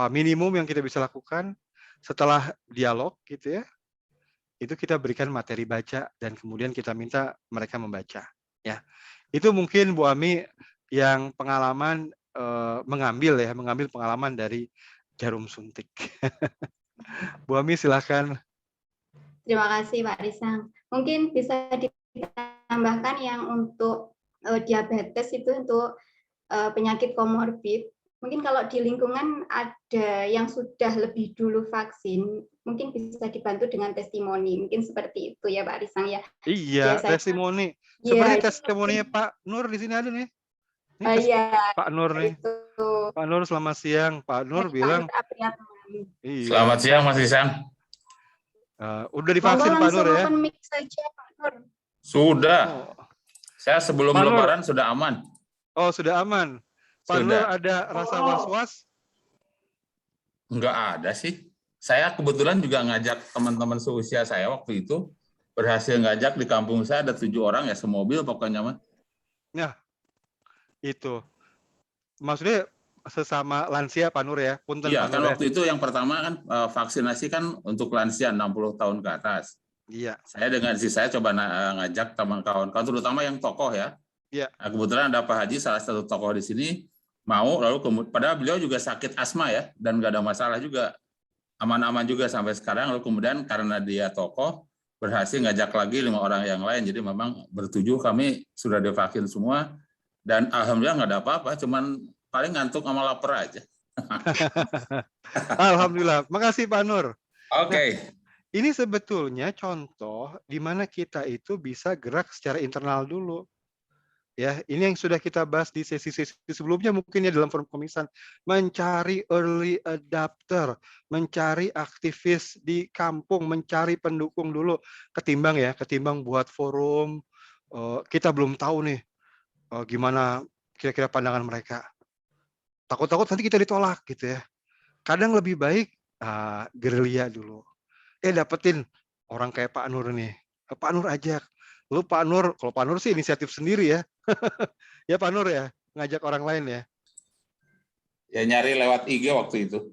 minimum yang kita bisa lakukan setelah dialog gitu ya, itu kita berikan materi baca dan kemudian kita minta mereka membaca ya. Itu mungkin Bu Ami yang pengalaman mengambil pengalaman dari jarum suntik. Bu Ami silakan. Terima kasih Pak Risang. Mungkin bisa ditambahkan yang untuk diabetes itu untuk penyakit komorbid. Mungkin kalau di lingkungan ada yang sudah lebih dulu vaksin, mungkin bisa dibantu dengan testimoni. Mungkin seperti itu ya Pak Risang ya. Iya, testimoni. Seperti testimoninya Pak Nur di sini ada nih. Iya, Pak Nur nih. Itu. Pak Nur selamat siang. Pak Nur bilang. Iya. Selamat siang Mas Risang. Udah divaksin Pak Nur ya? Saja, Pak Nur. Sudah. Saya sebelum Lebaran sudah aman. Oh, sudah aman. Pak Nur ada rasa was-was? Enggak ada sih. Saya kebetulan juga ngajak teman-teman seusia saya waktu itu. Berhasil ngajak di kampung saya ada 7 orang ya, semobil pokoknya mah. Nah, itu. Maksudnya sesama lansia Pak Nur ya? Punten, iya, Pak kan Nur, waktu itu yang pertama kan vaksinasi kan untuk lansia 60 tahun ke atas. Iya. Saya dengan saya coba ngajak teman kawan-kawan, terutama yang tokoh ya. Iya. Nah, kebetulan ada Pak Haji, salah satu tokoh di sini. mau, lalu padahal beliau juga sakit asma ya, dan nggak ada masalah juga, aman-aman juga sampai sekarang. Lalu kemudian karena dia tokoh, berhasil ngajak lagi 5 orang yang lain. Jadi memang bertujuh kami sudah divaksin semua, dan alhamdulillah nggak ada apa-apa, cuman paling ngantuk sama lapar aja. Alhamdulillah. Makasih Pak Nur. Oke. Nah, ini sebetulnya contoh di mana kita itu bisa gerak secara internal dulu. Ya, ini yang sudah kita bahas di sesi-sesi sebelumnya mungkin ya dalam forum komisan, mencari early adapter, mencari aktivis di kampung, mencari pendukung dulu ketimbang buat forum. Kita belum tahu nih gimana kira-kira pandangan mereka. Takut-takut nanti kita ditolak gitu ya. Kadang lebih baik gerilya dulu. Dapetin orang kayak Pak Nur nih. Pak Nur ajak. Lu Pak Nur, kalau Pak Nur sih inisiatif sendiri ya. Ya Pak Nur ya, ngajak orang lain ya. Ya nyari lewat IG waktu itu.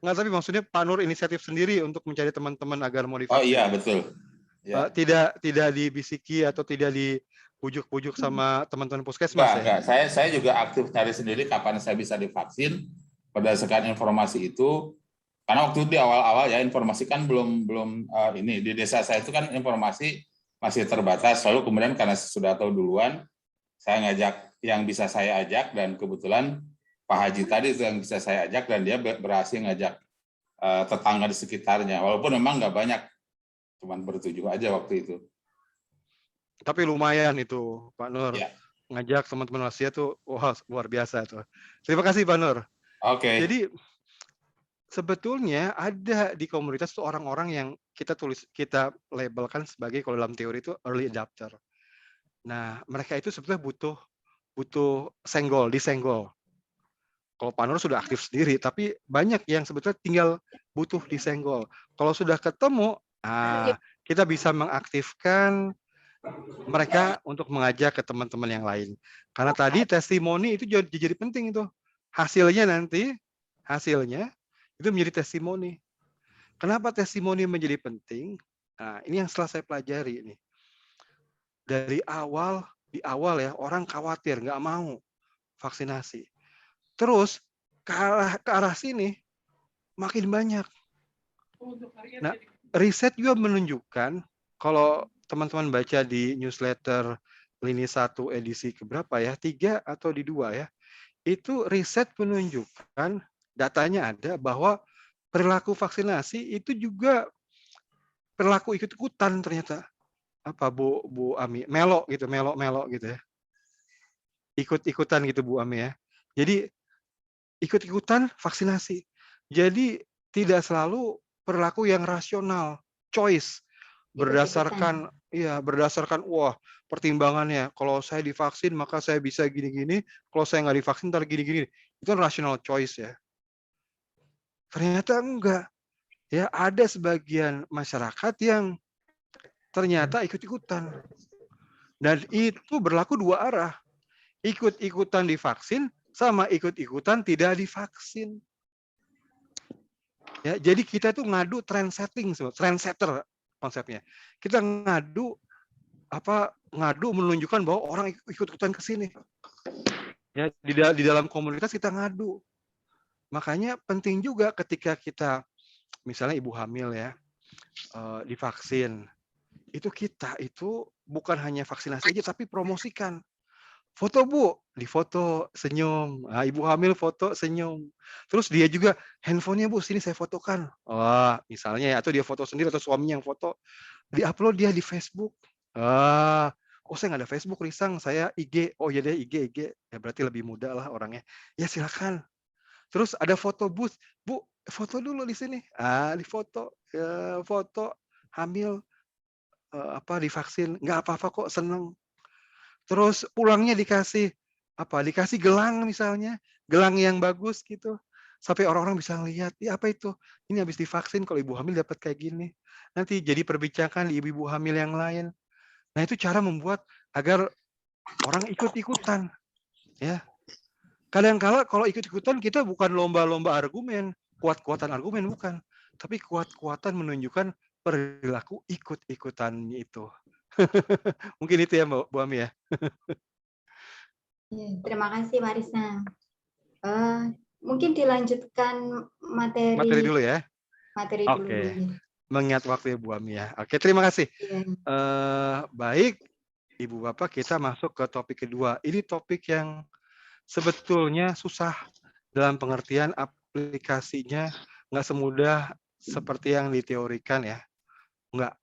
Nggak, tapi maksudnya Pak Nur inisiatif sendiri untuk mencari teman-teman agar mau divaksin. Oh iya, betul. Ya. Tidak dibisiki atau tidak dipujuk-pujuk sama teman-teman puskesmas ya? Enggak. Saya juga aktif cari sendiri kapan saya bisa divaksin berdasarkan informasi itu. Karena waktu itu di awal-awal ya informasi kan belum ini di desa saya itu kan informasi masih terbatas. Lalu kemudian karena sudah tahu duluan, saya ngajak yang bisa saya ajak, dan kebetulan Pak Haji tadi itu yang bisa saya ajak, dan dia berhasil ngajak tetangga di sekitarnya. Walaupun memang nggak banyak, cuman bertujuh aja waktu itu. Tapi lumayan itu Pak Nur. Ya. Ngajak teman-teman Asia tuh, wah luar biasa tuh. Terima kasih Pak Nur. Oke. Jadi sebetulnya ada di komunitas tuh orang-orang yang kita labelkan sebagai, kalau dalam teori itu early adapter. Nah, mereka itu sebetulnya butuh disenggol. Kalau Pak Nur sudah aktif sendiri, tapi banyak yang sebetulnya tinggal butuh disenggol. Kalau sudah ketemu, kita bisa mengaktifkan mereka untuk mengajak ke teman-teman yang lain. Karena tadi testimoni itu jadi penting itu. Hasilnya itu menjadi testimoni. Kenapa testimoni menjadi penting? Nah, ini yang setelah saya pelajari ini. Di awal ya orang khawatir, nggak mau vaksinasi. Terus ke arah sini makin banyak. Nah, riset juga menunjukkan, kalau teman-teman baca di newsletter Lini 1 edisi keberapa ya, 3 atau di 2 ya, itu riset menunjukkan, datanya ada, bahwa perilaku vaksinasi itu juga perilaku ikut-ikutan ternyata. Apa Bu Ami? Melo gitu ya. Ikut-ikutan gitu Bu Ami ya. Jadi ikut-ikutan vaksinasi. Jadi tidak selalu perilaku yang rasional, choice, berdasarkan wah pertimbangannya, kalau saya divaksin maka saya bisa gini-gini, kalau saya nggak divaksin ntar gini-gini. Itu rational choice ya. Ternyata enggak. Ya, ada sebagian masyarakat yang ternyata ikut-ikutan. Dan itu berlaku dua arah. Ikut-ikutan divaksin sama ikut-ikutan tidak divaksin. Ya, jadi kita tuh ngadu trendsetter konsepnya. Kita ngadu menunjukkan bahwa orang ikut-ikutan ke sini. Ya, di dalam komunitas kita ngadu. Makanya penting juga ketika kita misalnya ibu hamil ya divaksin. Kita bukan hanya vaksinasi aja tapi promosikan. Foto Bu, difoto senyum. Nah, ibu hamil foto senyum. Terus dia juga handphonenya Bu, sini saya fotokan. Wah, misalnya ya, atau dia foto sendiri atau suaminya yang foto, diupload dia di Facebook. Saya nggak ada Facebook, risang, saya IG. Oh ya deh IG, ya berarti lebih muda lah orangnya. Ya silakan. Terus ada foto Bu, foto dulu di sini. Difoto, foto hamil divaksin, nggak apa-apa kok, seneng. Terus pulangnya dikasih gelang misalnya, gelang yang bagus gitu. Sampai orang-orang bisa ngelihat, apa itu? Ini habis divaksin, kalau ibu hamil dapat kayak gini. Nanti jadi perbincangan di ibu-ibu hamil yang lain. Nah, itu cara membuat agar orang ikut-ikutan. Ya. Kadang-kala kalau ikut-ikutan kita bukan lomba-lomba argumen, kuat-kuatan argumen bukan, tapi kuat-kuatan menunjukkan perilaku ikut-ikutan itu. Mungkin itu ya Bu Ami ya. Terima kasih Marisa. Mungkin dilanjutkan Materi materi dulu ya. dulu. Oke. Ya. Mengingat waktu ya Bu Ami ya. Oke, terima kasih. Iya. Baik, Ibu Bapak, kita masuk ke topik kedua. Ini topik yang sebetulnya susah dalam pengertian aplikasinya, nggak semudah seperti yang diteorikan ya. Nggak.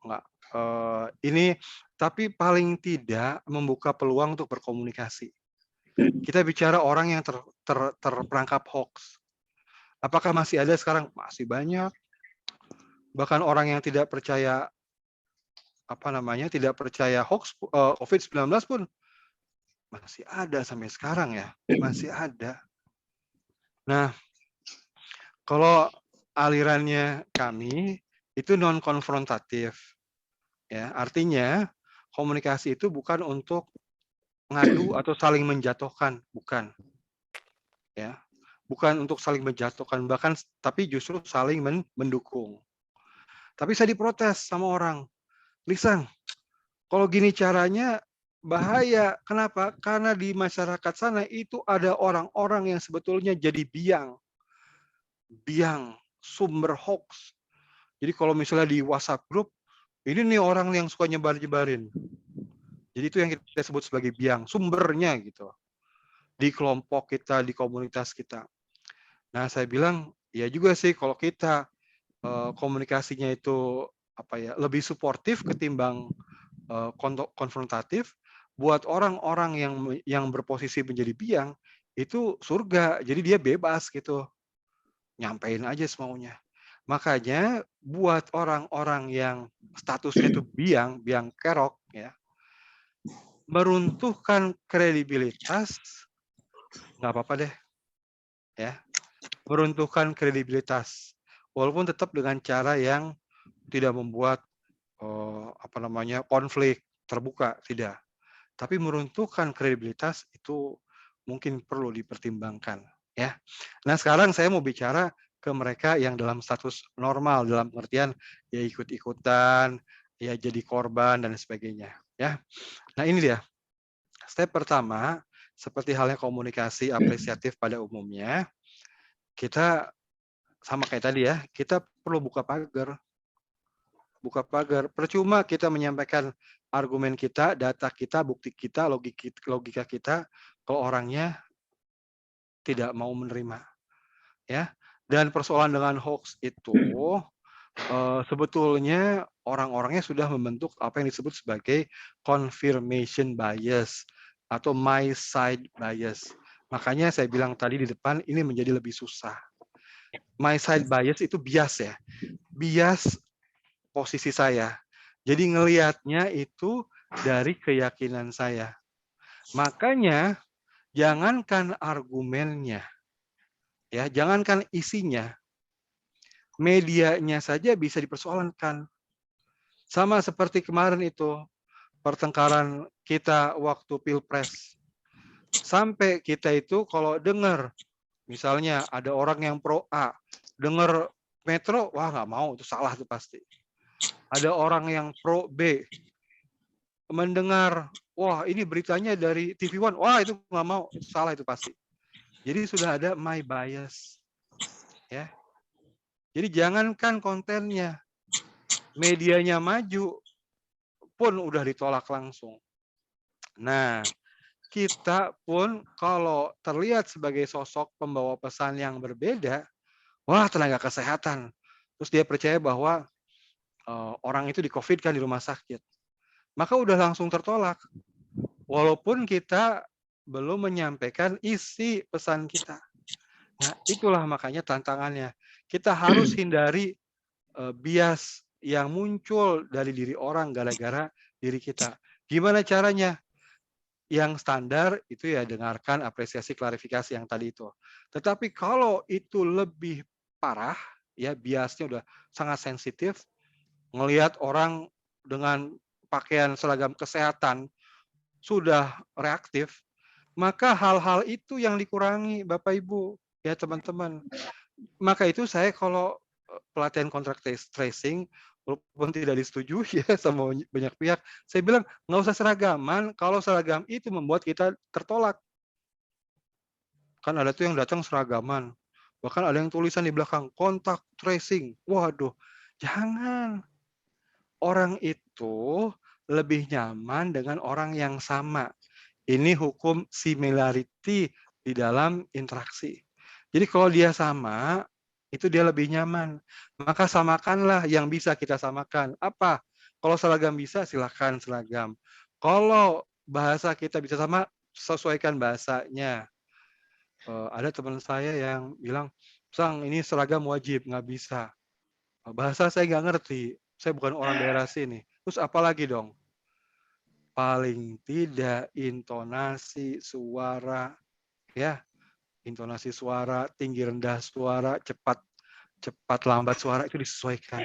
Ini tapi paling tidak membuka peluang untuk berkomunikasi. Kita bicara orang yang terperangkap hoax. Apakah masih ada sekarang? Masih banyak. Bahkan orang yang tidak percaya tidak percaya hoax COVID-19 pun masih ada sampai sekarang ya, masih ada. Nah, kalau alirannya kami itu non konfrontatif, ya artinya komunikasi itu bukan untuk ngadu atau saling menjatuhkan, bukan, ya, bukan untuk saling menjatuhkan, bahkan tapi justru saling mendukung. Tapi saya diprotes sama orang, Lisan, kalau gini caranya bahaya. Kenapa? Karena di masyarakat sana itu ada orang-orang yang sebetulnya jadi biang sumber hoax. Jadi kalau misalnya di WhatsApp grup, ini nih orang yang suka nyebarin. Jadi itu yang kita sebut sebagai biang, sumbernya gitu. Di kelompok kita, di komunitas kita. Nah, saya bilang, ya juga sih kalau kita komunikasinya itu lebih suportif ketimbang konfrontatif, buat orang-orang yang berposisi menjadi biang itu surga, jadi dia bebas gitu, nyampein aja semaunya. Makanya buat orang-orang yang statusnya itu biang kerok ya, meruntuhkan kredibilitas nggak apa-apa deh ya, meruntuhkan kredibilitas walaupun tetap dengan cara yang tidak membuat konflik terbuka, tidak. Tapi meruntuhkan kredibilitas itu mungkin perlu dipertimbangkan, ya. Nah, sekarang saya mau bicara ke mereka yang dalam status normal, dalam pengertian ya ikut-ikutan, ya jadi korban dan sebagainya, ya. Nah, ini dia. Step pertama, seperti halnya komunikasi apresiatif pada umumnya, kita sama kayak tadi ya, kita perlu buka pagar. Percuma kita menyampaikan argumen kita, data kita, bukti kita, logika kita, kalau orangnya tidak mau menerima, ya. Dan persoalan dengan hoax itu sebetulnya orang-orangnya sudah membentuk apa yang disebut sebagai confirmation bias atau my side bias. Makanya saya bilang tadi di depan ini menjadi lebih susah. My side bias itu bias ya, bias posisi saya. Jadi ngelihatnya itu dari keyakinan saya. Makanya jangankan argumennya, ya, jangankan isinya, medianya saja bisa dipersoalkan. Sama seperti kemarin itu pertengkaran kita waktu Pilpres. Sampai kita itu kalau dengar, misalnya ada orang yang pro A, dengar Metro, wah nggak mau, itu salah itu pasti. Ada orang yang pro B, mendengar, wah ini beritanya dari TV One, wah itu nggak mau, itu salah itu pasti. Jadi sudah ada my bias, ya. Jadi jangankan kontennya, medianya maju pun udah ditolak langsung. Nah, kita pun kalau terlihat sebagai sosok pembawa pesan yang berbeda, wah tenaga kesehatan, terus dia percaya bahwa orang itu di COVID kan di rumah sakit, maka udah langsung tertolak. Walaupun kita belum menyampaikan isi pesan kita. Nah, itulah makanya tantangannya. Kita harus hindari bias yang muncul dari diri orang gara-gara diri kita. Gimana caranya? Yang standar itu ya dengarkan, apresiasi, klarifikasi yang tadi itu. Tetapi kalau itu lebih parah, ya biasnya udah sangat sensitif, ngelihat orang dengan pakaian seragam kesehatan sudah reaktif, maka hal-hal itu yang dikurangi Bapak Ibu, ya teman-teman. Maka itu saya kalau pelatihan contract tracing, walaupun tidak disetujui ya sama banyak pihak, saya bilang nggak usah seragaman, kalau seragam itu membuat kita tertolak. Kan ada tuh yang datang seragaman. Bahkan ada yang tulisan di belakang kontak tracing. Waduh, jangan. Orang itu lebih nyaman dengan orang yang sama. Ini hukum similarity di dalam interaksi. Jadi kalau dia sama, itu dia lebih nyaman. Maka samakanlah yang bisa kita samakan. Apa? Kalau seragam bisa, silakan seragam. Kalau bahasa kita bisa sama, sesuaikan bahasanya. Ada teman saya yang bilang, Sang, ini seragam wajib, nggak bisa. Bahasa saya nggak ngerti, saya bukan orang daerah sini. Terus apa lagi dong? Paling tidak intonasi suara, ya, intonasi suara, tinggi rendah suara, cepat lambat suara itu disesuaikan.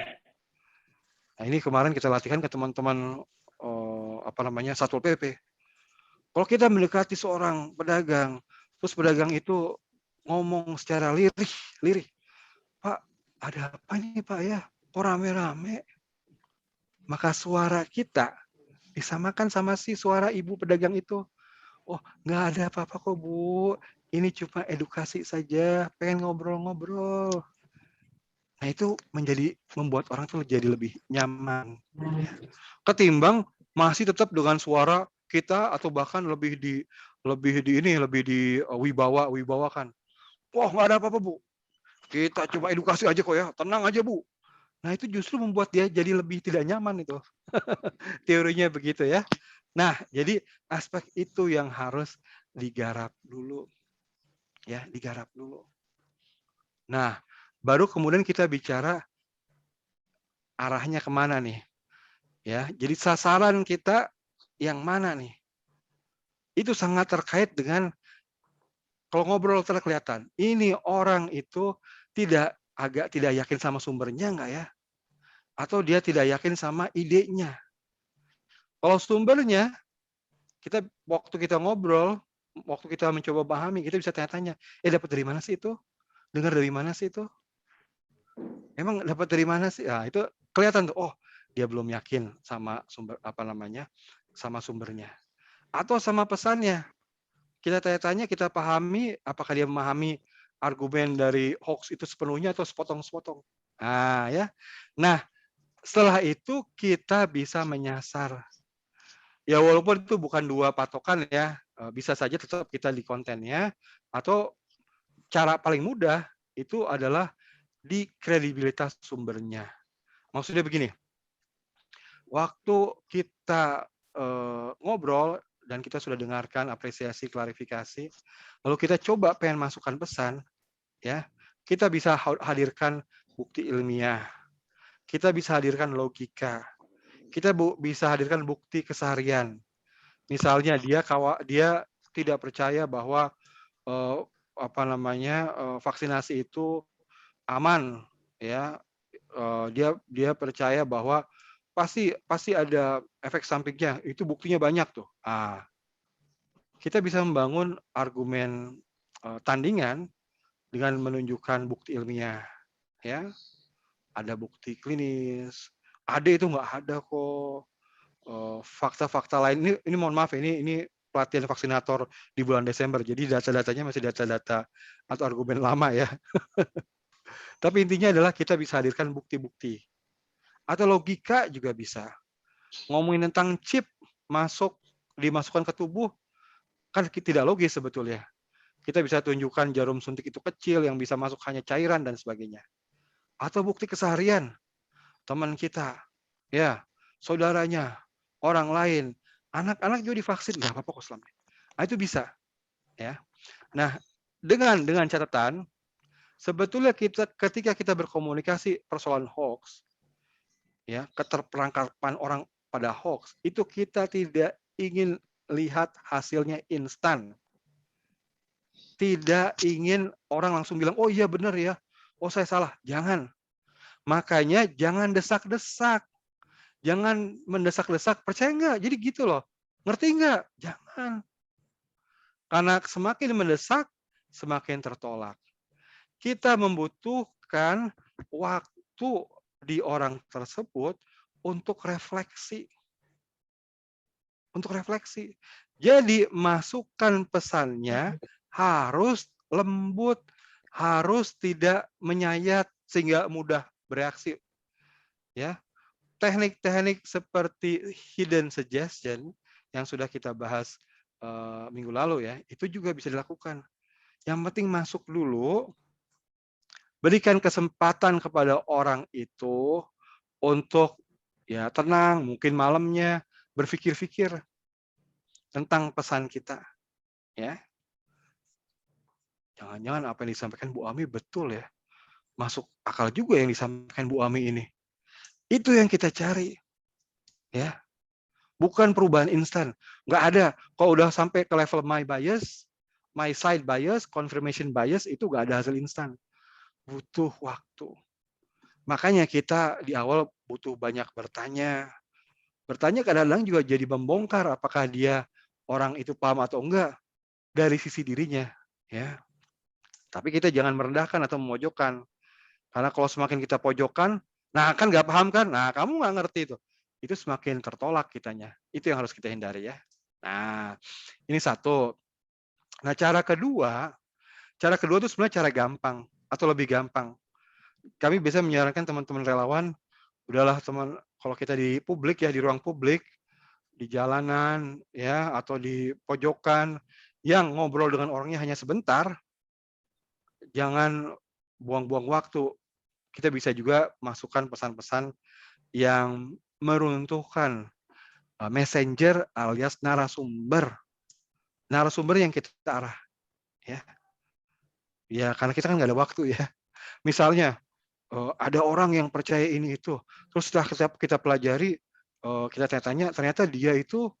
Nah, ini kemarin kita latihkan ke teman-teman Satpol PP. Kalau kita mendekati seorang pedagang, terus pedagang itu ngomong secara lirih, Pak, ada apa nih Pak ya? Kok rame-rame? Maka suara kita disamakan sama si suara ibu pedagang itu. Oh, nggak ada apa-apa kok Bu. Ini cuma edukasi saja, pengen ngobrol-ngobrol. Nah, itu membuat orang tuh jadi lebih nyaman. Ketimbang masih tetap dengan suara kita atau bahkan lebih wibawakan. Wah, nggak ada apa-apa Bu. Kita cuma edukasi aja kok ya, tenang aja Bu. Nah, itu justru membuat dia jadi lebih tidak nyaman itu. Teorinya begitu ya. Nah, jadi aspek itu yang harus digarap dulu. Ya, digarap dulu. Nah, baru kemudian kita bicara arahnya kemana nih. Ya, jadi sasaran kita yang mana nih? Itu sangat terkait dengan kalau ngobrol terkelihatan. Ini orang itu tidak yakin sama sumbernya enggak ya? Atau dia tidak yakin sama idenya. Kalau sumbernya, waktu kita ngobrol, waktu kita mencoba pahami, kita bisa tanya-tanya, dapat dari mana sih itu? Dengar dari mana sih itu? Emang dapat dari mana sih? Nah, itu kelihatan tuh, oh, dia belum yakin sama sama sumbernya. Atau sama pesannya. Kita tanya-tanya, kita pahami, apakah dia memahami argumen dari hoax itu sepenuhnya atau sepotong-sepotong. Nah, ya. Nah, setelah itu kita bisa menyasar. Ya walaupun itu bukan dua patokan ya, bisa saja tetap kita di kontennya, atau cara paling mudah itu adalah di kredibilitas sumbernya. Maksudnya begini, waktu kita ngobrol dan kita sudah dengarkan apresiasi, klarifikasi, lalu kita coba pengen masukkan pesan, ya, kita bisa hadirkan bukti ilmiah, kita bisa hadirkan logika, kita bisa hadirkan bukti keseharian. Misalnya dia tidak percaya bahwa vaksinasi itu aman, ya. Dia percaya bahwa pasti ada efek sampingnya. Itu buktinya banyak tuh. Kita bisa membangun argumen tandingan dengan menunjukkan bukti ilmiah, ya. Ada bukti klinis. Ada itu nggak ada kok. Fakta-fakta lain ini mohon maaf ini pelatihan vaksinator di bulan Desember. Jadi data-datanya masih data-data atau argumen lama ya. Tapi intinya adalah kita bisa hadirkan bukti-bukti. Atau logika juga bisa. Ngomongin tentang chip dimasukkan ke tubuh kan tidak logis sebetulnya. Kita bisa tunjukkan jarum suntik itu kecil yang bisa masuk hanya cairan dan sebagainya. Atau bukti keseharian teman kita, ya, saudaranya, orang lain, anak-anak juga divaksin, nggak apa-apa kok selama. Nah, itu bisa, ya. Nah, dengan catatan, sebetulnya ketika kita berkomunikasi persoalan hoax, ya, keterperangkapan orang pada hoax, itu kita tidak ingin lihat hasilnya instan. Tidak ingin orang langsung bilang, oh iya benar ya, oh saya salah. Jangan. Makanya jangan desak-desak. Jangan mendesak-desak, percaya nggak? Jadi gitu loh. Ngerti nggak? Jangan. Karena semakin mendesak, semakin tertolak. Kita membutuhkan waktu di orang tersebut untuk refleksi. Untuk refleksi. Jadi masukkan pesannya harus lembut, harus tidak menyayat sehingga mudah bereaksi. Ya, teknik-teknik seperti hidden suggestion yang sudah kita bahas minggu lalu ya, itu juga bisa dilakukan. Yang penting masuk dulu, berikan kesempatan kepada orang itu untuk ya tenang, mungkin malamnya berpikir-pikir tentang pesan kita, ya. Jangan-jangan apa yang disampaikan Bu Ami betul ya, masuk akal juga yang disampaikan Bu Ami ini. Itu yang kita cari, ya. Bukan perubahan instan. Nggak ada. Kalau udah sampai ke level my bias, my side bias, confirmation bias, itu nggak ada hasil instan. Butuh waktu. Makanya kita di awal butuh banyak bertanya. Bertanya kadang-kadang juga jadi membongkar apakah dia orang itu paham atau enggak dari sisi dirinya. Ya. Tapi kita jangan merendahkan atau memojokkan. Karena kalau semakin kita pojokkan, nah kan nggak paham kan? Nah kamu nggak ngerti itu. Itu semakin tertolak kitanya. Itu yang harus kita hindari ya. Nah, ini satu. Nah, cara kedua itu sebenarnya cara gampang atau lebih gampang. Kami biasa menyarankan teman-teman relawan, udahlah teman, kalau kita di publik ya, di ruang publik, di jalanan ya atau di pojokan yang ngobrol dengan orangnya hanya sebentar, jangan buang-buang waktu. Kita bisa juga masukkan pesan-pesan yang meruntuhkan messenger alias narasumber yang kita arah ya karena kita kan nggak ada waktu ya. Misalnya ada orang yang percaya ini itu, terus setelah kita pelajari, kita tanya-tanya, ternyata dia itu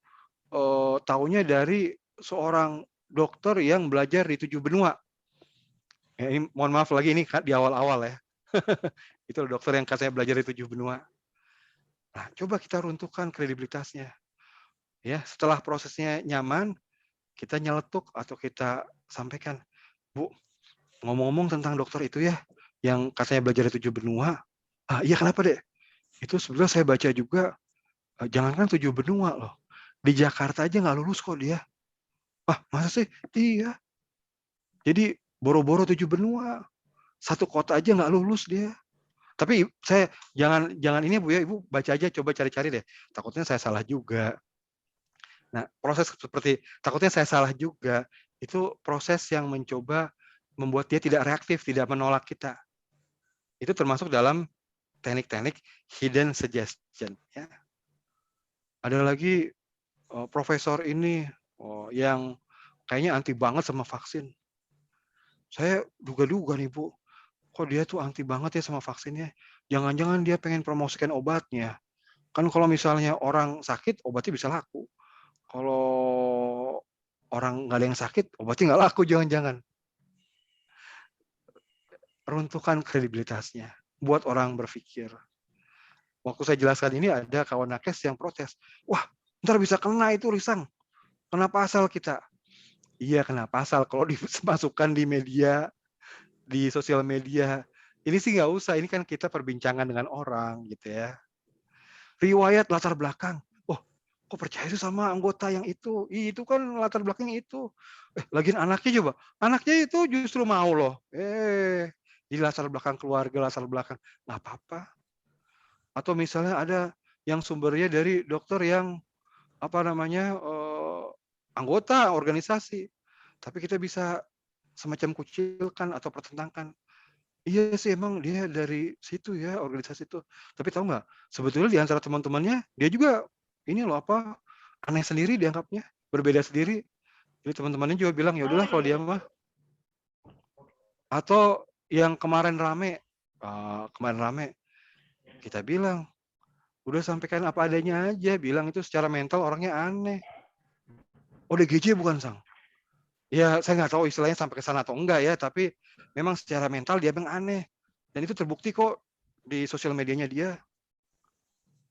taunya dari seorang dokter yang belajar di 7 benua. Ya, ini mohon maaf lagi ini di awal-awal ya. Itu dokter yang katanya belajar di 7 benua. Nah, coba kita runtuhkan kredibilitasnya. Ya, setelah prosesnya nyaman, kita nyeletuk atau kita sampaikan, Bu, ngomong-ngomong tentang dokter itu ya, yang katanya belajar di 7 benua. Ah, iya kenapa deh? Itu sebenarnya saya baca juga, jangankan 7 benua loh. Di Jakarta aja nggak lulus kok dia. Wah, masa sih? Iya. Jadi boro-boro 7 benua. Satu kota aja nggak lulus dia. Tapi saya jangan ini Bu ya, Ibu baca aja, coba cari-cari deh. Takutnya saya salah juga. Nah, proses seperti takutnya saya salah juga, itu proses yang mencoba membuat dia tidak reaktif, tidak menolak kita. Itu termasuk dalam teknik-teknik hidden suggestion. Ya. Ada lagi profesor ini yang kayaknya anti banget sama vaksin. Saya duga-duga nih Bu, kok dia tuh anti banget ya sama vaksinnya. Jangan-jangan dia pengen promosikan obatnya. Kan kalau misalnya orang sakit, obatnya bisa laku. Kalau orang nggak ada yang sakit, obatnya nggak laku jangan-jangan. Runtuhkan kredibilitasnya, buat orang berpikir. Waktu saya jelaskan ini ada kawan nakes yang protes. Wah, ntar bisa kena itu risang. Kena pasal kita. Iya kena pasal kalau dimasukkan di media, di sosial media. Ini sih nggak usah, ini kan kita perbincangan dengan orang gitu ya. Riwayat latar belakang. Oh, kok percaya sih sama anggota yang itu? Itu kan latar belakangnya itu. Lagian anaknya coba. Anaknya itu justru mau loh. Di latar belakang keluarga, latar belakang. Nggak apa-apa. Atau misalnya ada yang sumbernya dari dokter yang anggota organisasi, tapi kita bisa semacam kucilkan atau pertentangkan. Iya sih emang dia dari situ ya organisasi itu. Tapi tahu nggak? Sebetulnya di antara teman-temannya dia juga ini loh aneh sendiri dianggapnya, berbeda sendiri. Jadi teman-temannya juga bilang ya udahlah kalau dia mah. Atau yang kemarin rame kita bilang udah sampaikan apa adanya aja, bilang itu secara mental orangnya aneh. ODGJ bukan Sang? Ya saya nggak tahu istilahnya sampai ke sana atau enggak ya, tapi memang secara mental dia memang aneh. Dan itu terbukti kok di sosial medianya dia.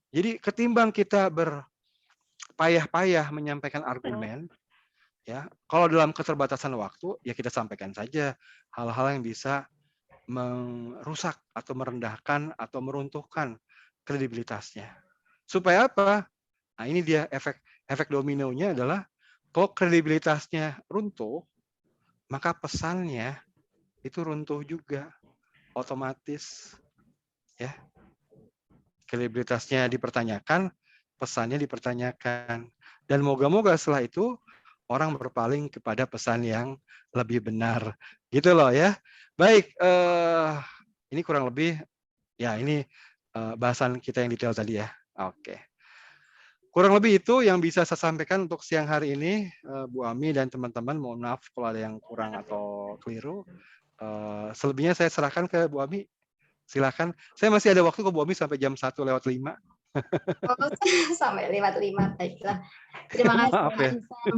Jadi ketimbang kita berpayah-payah menyampaikan argumen, ya kalau dalam keterbatasan waktu, ya kita sampaikan saja hal-hal yang bisa merusak atau merendahkan atau meruntuhkan kredibilitasnya. Supaya apa? Nah ini dia efek dominonya adalah kalau kredibilitasnya runtuh, maka pesannya itu runtuh juga otomatis, ya. Kredibilitasnya dipertanyakan, pesannya dipertanyakan, dan moga-moga setelah itu orang berpaling kepada pesan yang lebih benar, gitu loh ya. Baik, ini kurang lebih ya ini bahasan kita yang detail tadi ya. Oke. Kurang lebih itu yang bisa saya sampaikan untuk siang hari ini, Bu Ami dan teman-teman. Mohon maaf kalau ada yang kurang atau keliru. Selebihnya saya serahkan ke Bu Ami. Silakan. Saya masih ada waktu ke Bu Ami sampai jam 1:05. Oh, sampai lewat 5, baiklah. Terima kasih Maaf Pak ya. Isam.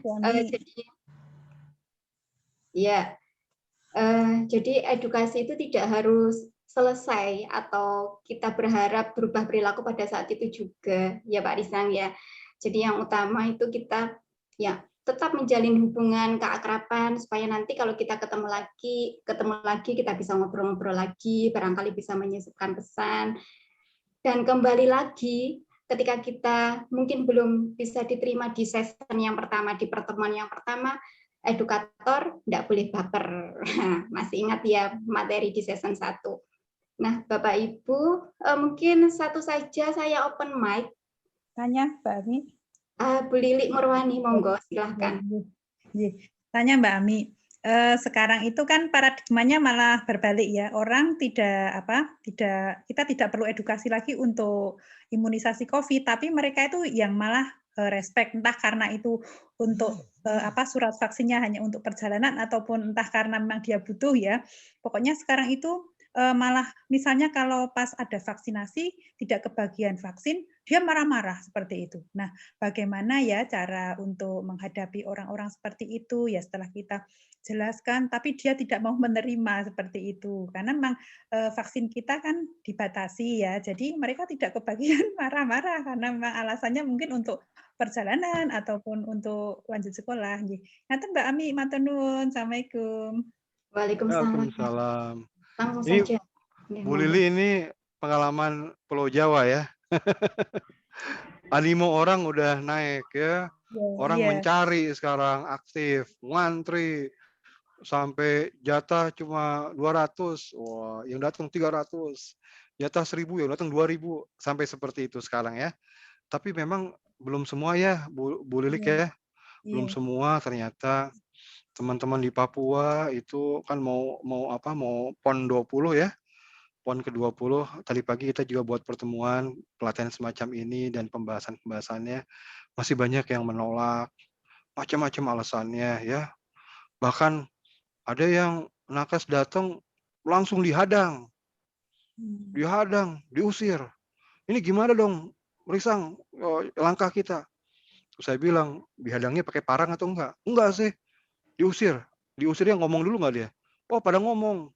Bu Ami. Jadi edukasi itu tidak harus selesai atau kita berharap berubah perilaku pada saat itu juga, ya Pak Risang ya. Jadi yang utama itu kita ya tetap menjalin hubungan keakraban supaya nanti kalau kita ketemu lagi kita bisa ngobrol-ngobrol lagi, barangkali bisa menyisipkan pesan. Dan kembali lagi ketika kita mungkin belum bisa diterima di session yang pertama, di pertemuan yang pertama, edukator tidak boleh baper. Masih ingat ya materi di season 1. Nah, Bapak Ibu, mungkin satu saja saya open mic. Tanya Mbak Ami. Bu Lili Murwani, monggo silahkan. Tanya Mbak Ami. Sekarang itu kan paradigmanya malah berbalik ya. Orang kita tidak perlu edukasi lagi untuk imunisasi COVID, tapi mereka itu yang malah respect, entah karena itu untuk surat vaksinnya hanya untuk perjalanan ataupun entah karena memang dia butuh ya. Pokoknya sekarang itu malah misalnya kalau pas ada vaksinasi tidak kebagian vaksin, dia marah-marah seperti itu. Nah, bagaimana ya cara untuk menghadapi orang-orang seperti itu ya setelah kita jelaskan, tapi dia tidak mau menerima seperti itu karena memang vaksin kita kan dibatasi ya, jadi mereka tidak kebagian marah-marah karena memang alasannya mungkin untuk perjalanan ataupun untuk lanjut sekolah. Nanti Mbak Ami, matur nuwun, assalamualaikum. Waalaikumsalam. Langsung Ini saja. Bu Lili ini pengalaman Pulau Jawa ya. Animo orang udah naik ya. Orang mencari sekarang aktif, ngantri sampai jatah cuma 200. Wah, yang datang 300. Jatah 1000, yang datang 2000, sampai seperti itu sekarang ya. Tapi memang belum semua ya, Bu Lilik ya. Belum semua ternyata. Teman-teman di Papua itu kan mau PON 20 ya. PON ke-20 tadi pagi kita juga buat pertemuan pelatihan semacam ini dan pembahasannya masih banyak yang menolak, macam-macam alasannya ya. Bahkan ada yang nakes datang langsung dihadang, diusir. Ini gimana dong, Risang, langkah kita? Saya bilang, dihadangnya pakai parang atau enggak? Enggak sih. Diusirnya ngomong dulu nggak dia? Oh, pada ngomong,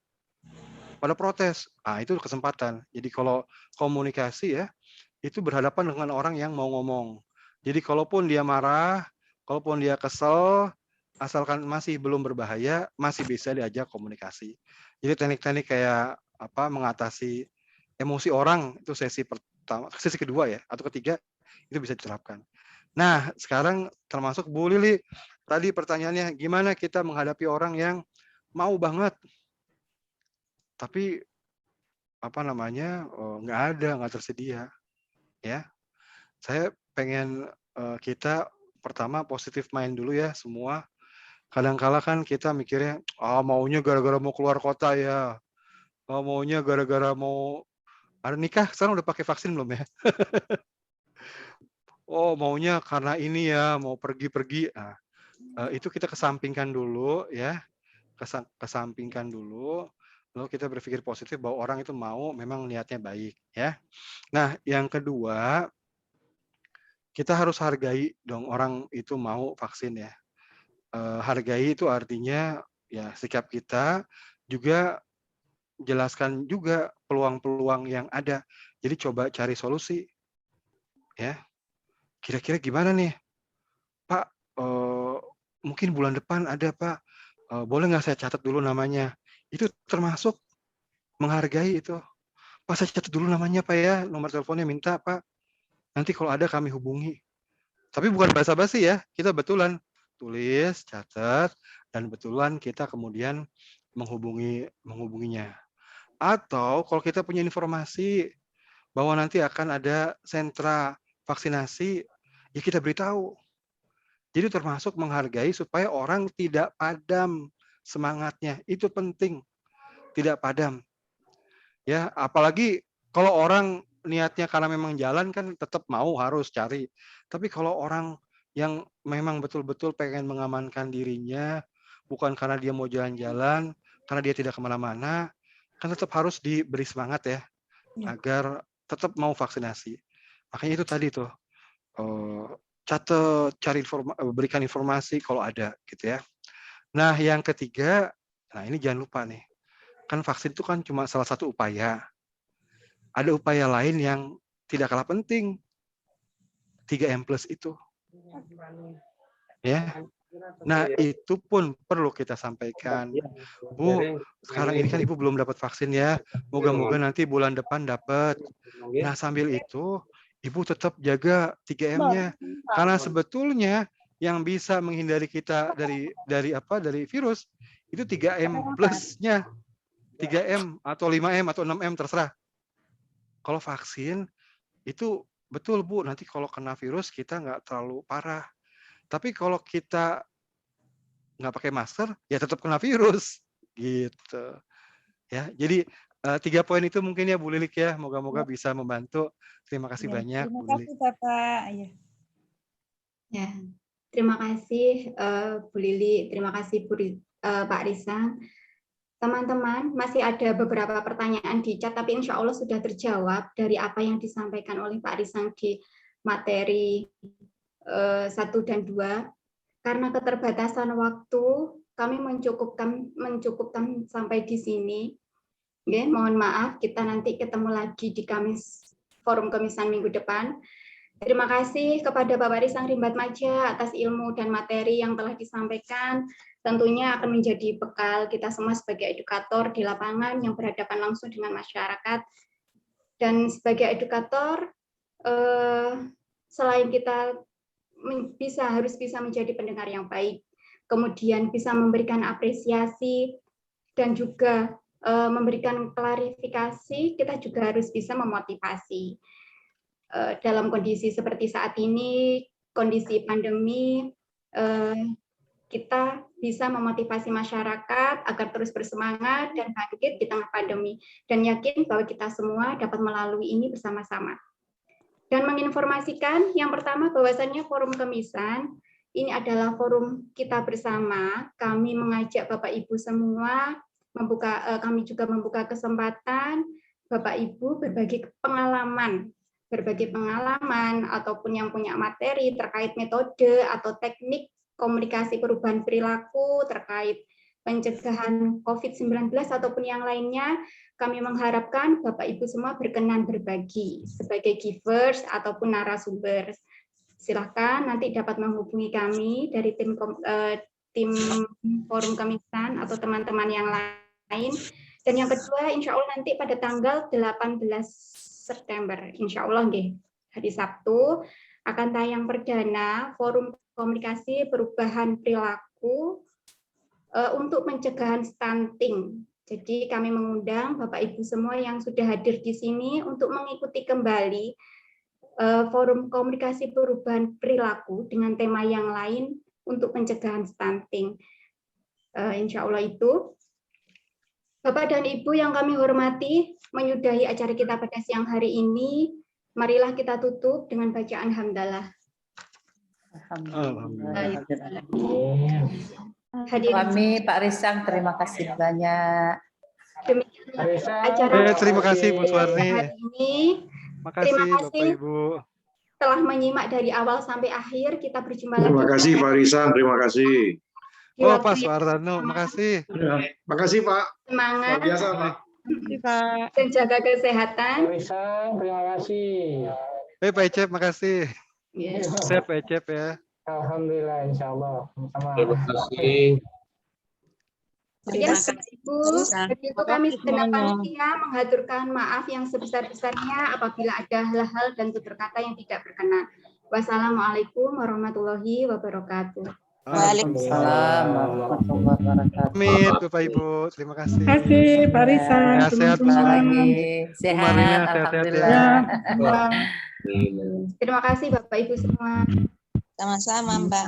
pada protes. Itu kesempatan. Jadi kalau komunikasi ya, itu berhadapan dengan orang yang mau ngomong. Jadi kalaupun dia marah, kalaupun dia kesel, asalkan masih belum berbahaya, masih bisa diajak komunikasi. Jadi teknik-teknik kayak mengatasi emosi orang itu sesi kedua ya, atau ketiga itu bisa diterapkan. Nah, sekarang termasuk Bu Lili. Tadi pertanyaannya, gimana kita menghadapi orang yang mau banget, tapi nggak tersedia, ya. Saya pengen kita pertama positif mind dulu ya semua. Kadang-kala kan kita mikirnya, maunya gara-gara mau keluar kota ya, maunya gara-gara mau ada nikah. Sekarang udah pakai vaksin belum ya? Maunya karena ini ya, mau pergi-pergi. Itu kita kesampingkan dulu ya, kesampingkan dulu, lalu kita berpikir positif bahwa orang itu mau memang niatnya baik ya. Nah, yang kedua, kita harus hargai dong orang itu mau vaksin ya. Hargai itu artinya ya sikap kita, juga jelaskan juga peluang-peluang yang ada. Jadi coba cari solusi ya. Kira-kira gimana nih, Pak? Mungkin bulan depan ada Pak, boleh nggak saya catat dulu namanya? Itu termasuk menghargai itu. Pak, saya catat dulu namanya Pak ya, nomor teleponnya minta Pak. Nanti kalau ada kami hubungi. Tapi bukan basa-basi ya, kita betulan. tulis, catat, dan betulan kita kemudian menghubunginya. Atau kalau kita punya informasi bahwa nanti akan ada sentra vaksinasi, ya kita beritahu. Jadi termasuk menghargai supaya orang tidak padam semangatnya. Itu penting, tidak padam. Ya, apalagi kalau orang niatnya karena memang jalan kan tetap mau harus cari. Tapi kalau orang yang memang betul-betul pengen mengamankan dirinya, bukan karena dia mau jalan-jalan, karena dia tidak kemana-mana, kan tetap harus diberi semangat ya, agar tetap mau vaksinasi. Makanya itu tadi tuh, catat, berikan informasi kalau ada gitu ya. Nah yang ketiga, nah ini jangan lupa nih, kan vaksin itu kan cuma salah satu upaya. Ada upaya lain yang tidak kalah penting, 3M+ itu. Ya. Nah, itu pun perlu kita sampaikan. Bu, sekarang ini kan Ibu belum dapat vaksin ya. Moga-moga nanti bulan depan dapat. Nah, sambil itu Ibu tetap jaga 3M-nya. Karena sebetulnya yang bisa menghindari kita dari virus itu 3M+-nya. 3M atau 5M atau 6M terserah. Kalau vaksin itu betul Bu, nanti kalau kena virus kita nggak terlalu parah. Tapi kalau kita nggak pakai masker, ya tetap kena virus, gitu. Ya, jadi 3 poin itu mungkin ya Bu Lilik ya, moga-moga bisa membantu. Terima kasih banyak Terima Bu Lilik. kasih Bapak. Ya, terima kasih Bu Lili, terima kasih Pak Risang. Teman-teman, masih ada beberapa pertanyaan di chat, tapi insya Allah sudah terjawab dari apa yang disampaikan oleh Pak Risang di materi 1 dan 2. Karena keterbatasan waktu, kami mencukupkan sampai di sini. Oke, mohon maaf, kita nanti ketemu lagi di forum Kemisan minggu depan. Terima kasih kepada Bapak Risang Rimbat Maja atas ilmu dan materi yang telah disampaikan. Tentunya akan menjadi bekal kita semua sebagai edukator di lapangan yang berhadapan langsung dengan masyarakat. Dan sebagai edukator, selain kita harus bisa menjadi pendengar yang baik, kemudian bisa memberikan apresiasi dan juga memberikan klarifikasi, kita juga harus bisa memotivasi. Dalam kondisi seperti saat ini, kondisi pandemi, kita bisa memotivasi masyarakat agar terus bersemangat dan bangkit di tengah pandemi, dan yakin bahwa kita semua dapat melalui ini bersama-sama. Dan menginformasikan yang pertama bahwasannya forum Kemisan ini adalah forum kita bersama. Kami mengajak Bapak Ibu semua kami juga membuka kesempatan Bapak Ibu berbagi pengalaman ataupun yang punya materi terkait metode atau teknik komunikasi perubahan perilaku terkait pencegahan COVID-19 ataupun yang lainnya. Kami mengharapkan Bapak Ibu semua berkenan berbagi sebagai givers ataupun narasumber. Silakan nanti dapat menghubungi kami dari tim forum Kemisan atau teman-teman yang lain. Dan yang kedua, insya Allah nanti pada tanggal 18 September, insya Allah hari Sabtu, akan tayang perdana forum komunikasi perubahan perilaku untuk pencegahan stunting. Jadi kami mengundang Bapak Ibu semua yang sudah hadir di sini untuk mengikuti kembali forum komunikasi perubahan perilaku dengan tema yang lain untuk pencegahan stunting. Insya Allah itu. Bapak dan Ibu yang kami hormati, menyudahi acara kita pada siang hari ini, marilah kita tutup dengan bacaan hamdalah. Kami Pak Risang, terima kasih banyak. Demikian acara terima kasih Bu Suwarni. hari ini. Terima kasih Bapak Ibu telah menyimak dari awal sampai akhir. Kita berjumpa lagi. Terima kasih Pak Risang, terima kasih. Pak Suwarno, makasih. Makasih Pak. Semangat. Luar biasa Pak. Dan jaga kesehatan. Pak Risang, terima kasih. Pak Ecep, makasih. Yes. Saya Pak Ecep ya. Alhamdulillah, insya Allah. Terima kasih. Ya, Ibu, begitu kami segenap panitia mengaturkan maaf yang sebesar-besarnya apabila ada hal-hal dan tutur kata yang tidak berkenan. Wassalamualaikum warahmatullahi wabarakatuh. Waalaikumsalam warahmatullahi wabarakatuh. Pamit Bapak Ibu, terima kasih. Terima kasih Pak Risa. Ya, sehat Jumpa semua. lagi. Bu Sehat, Marina, sehat-sehat alhamdulillah. ya. Terima kasih Bapak Ibu semua. Sama-sama Mbak.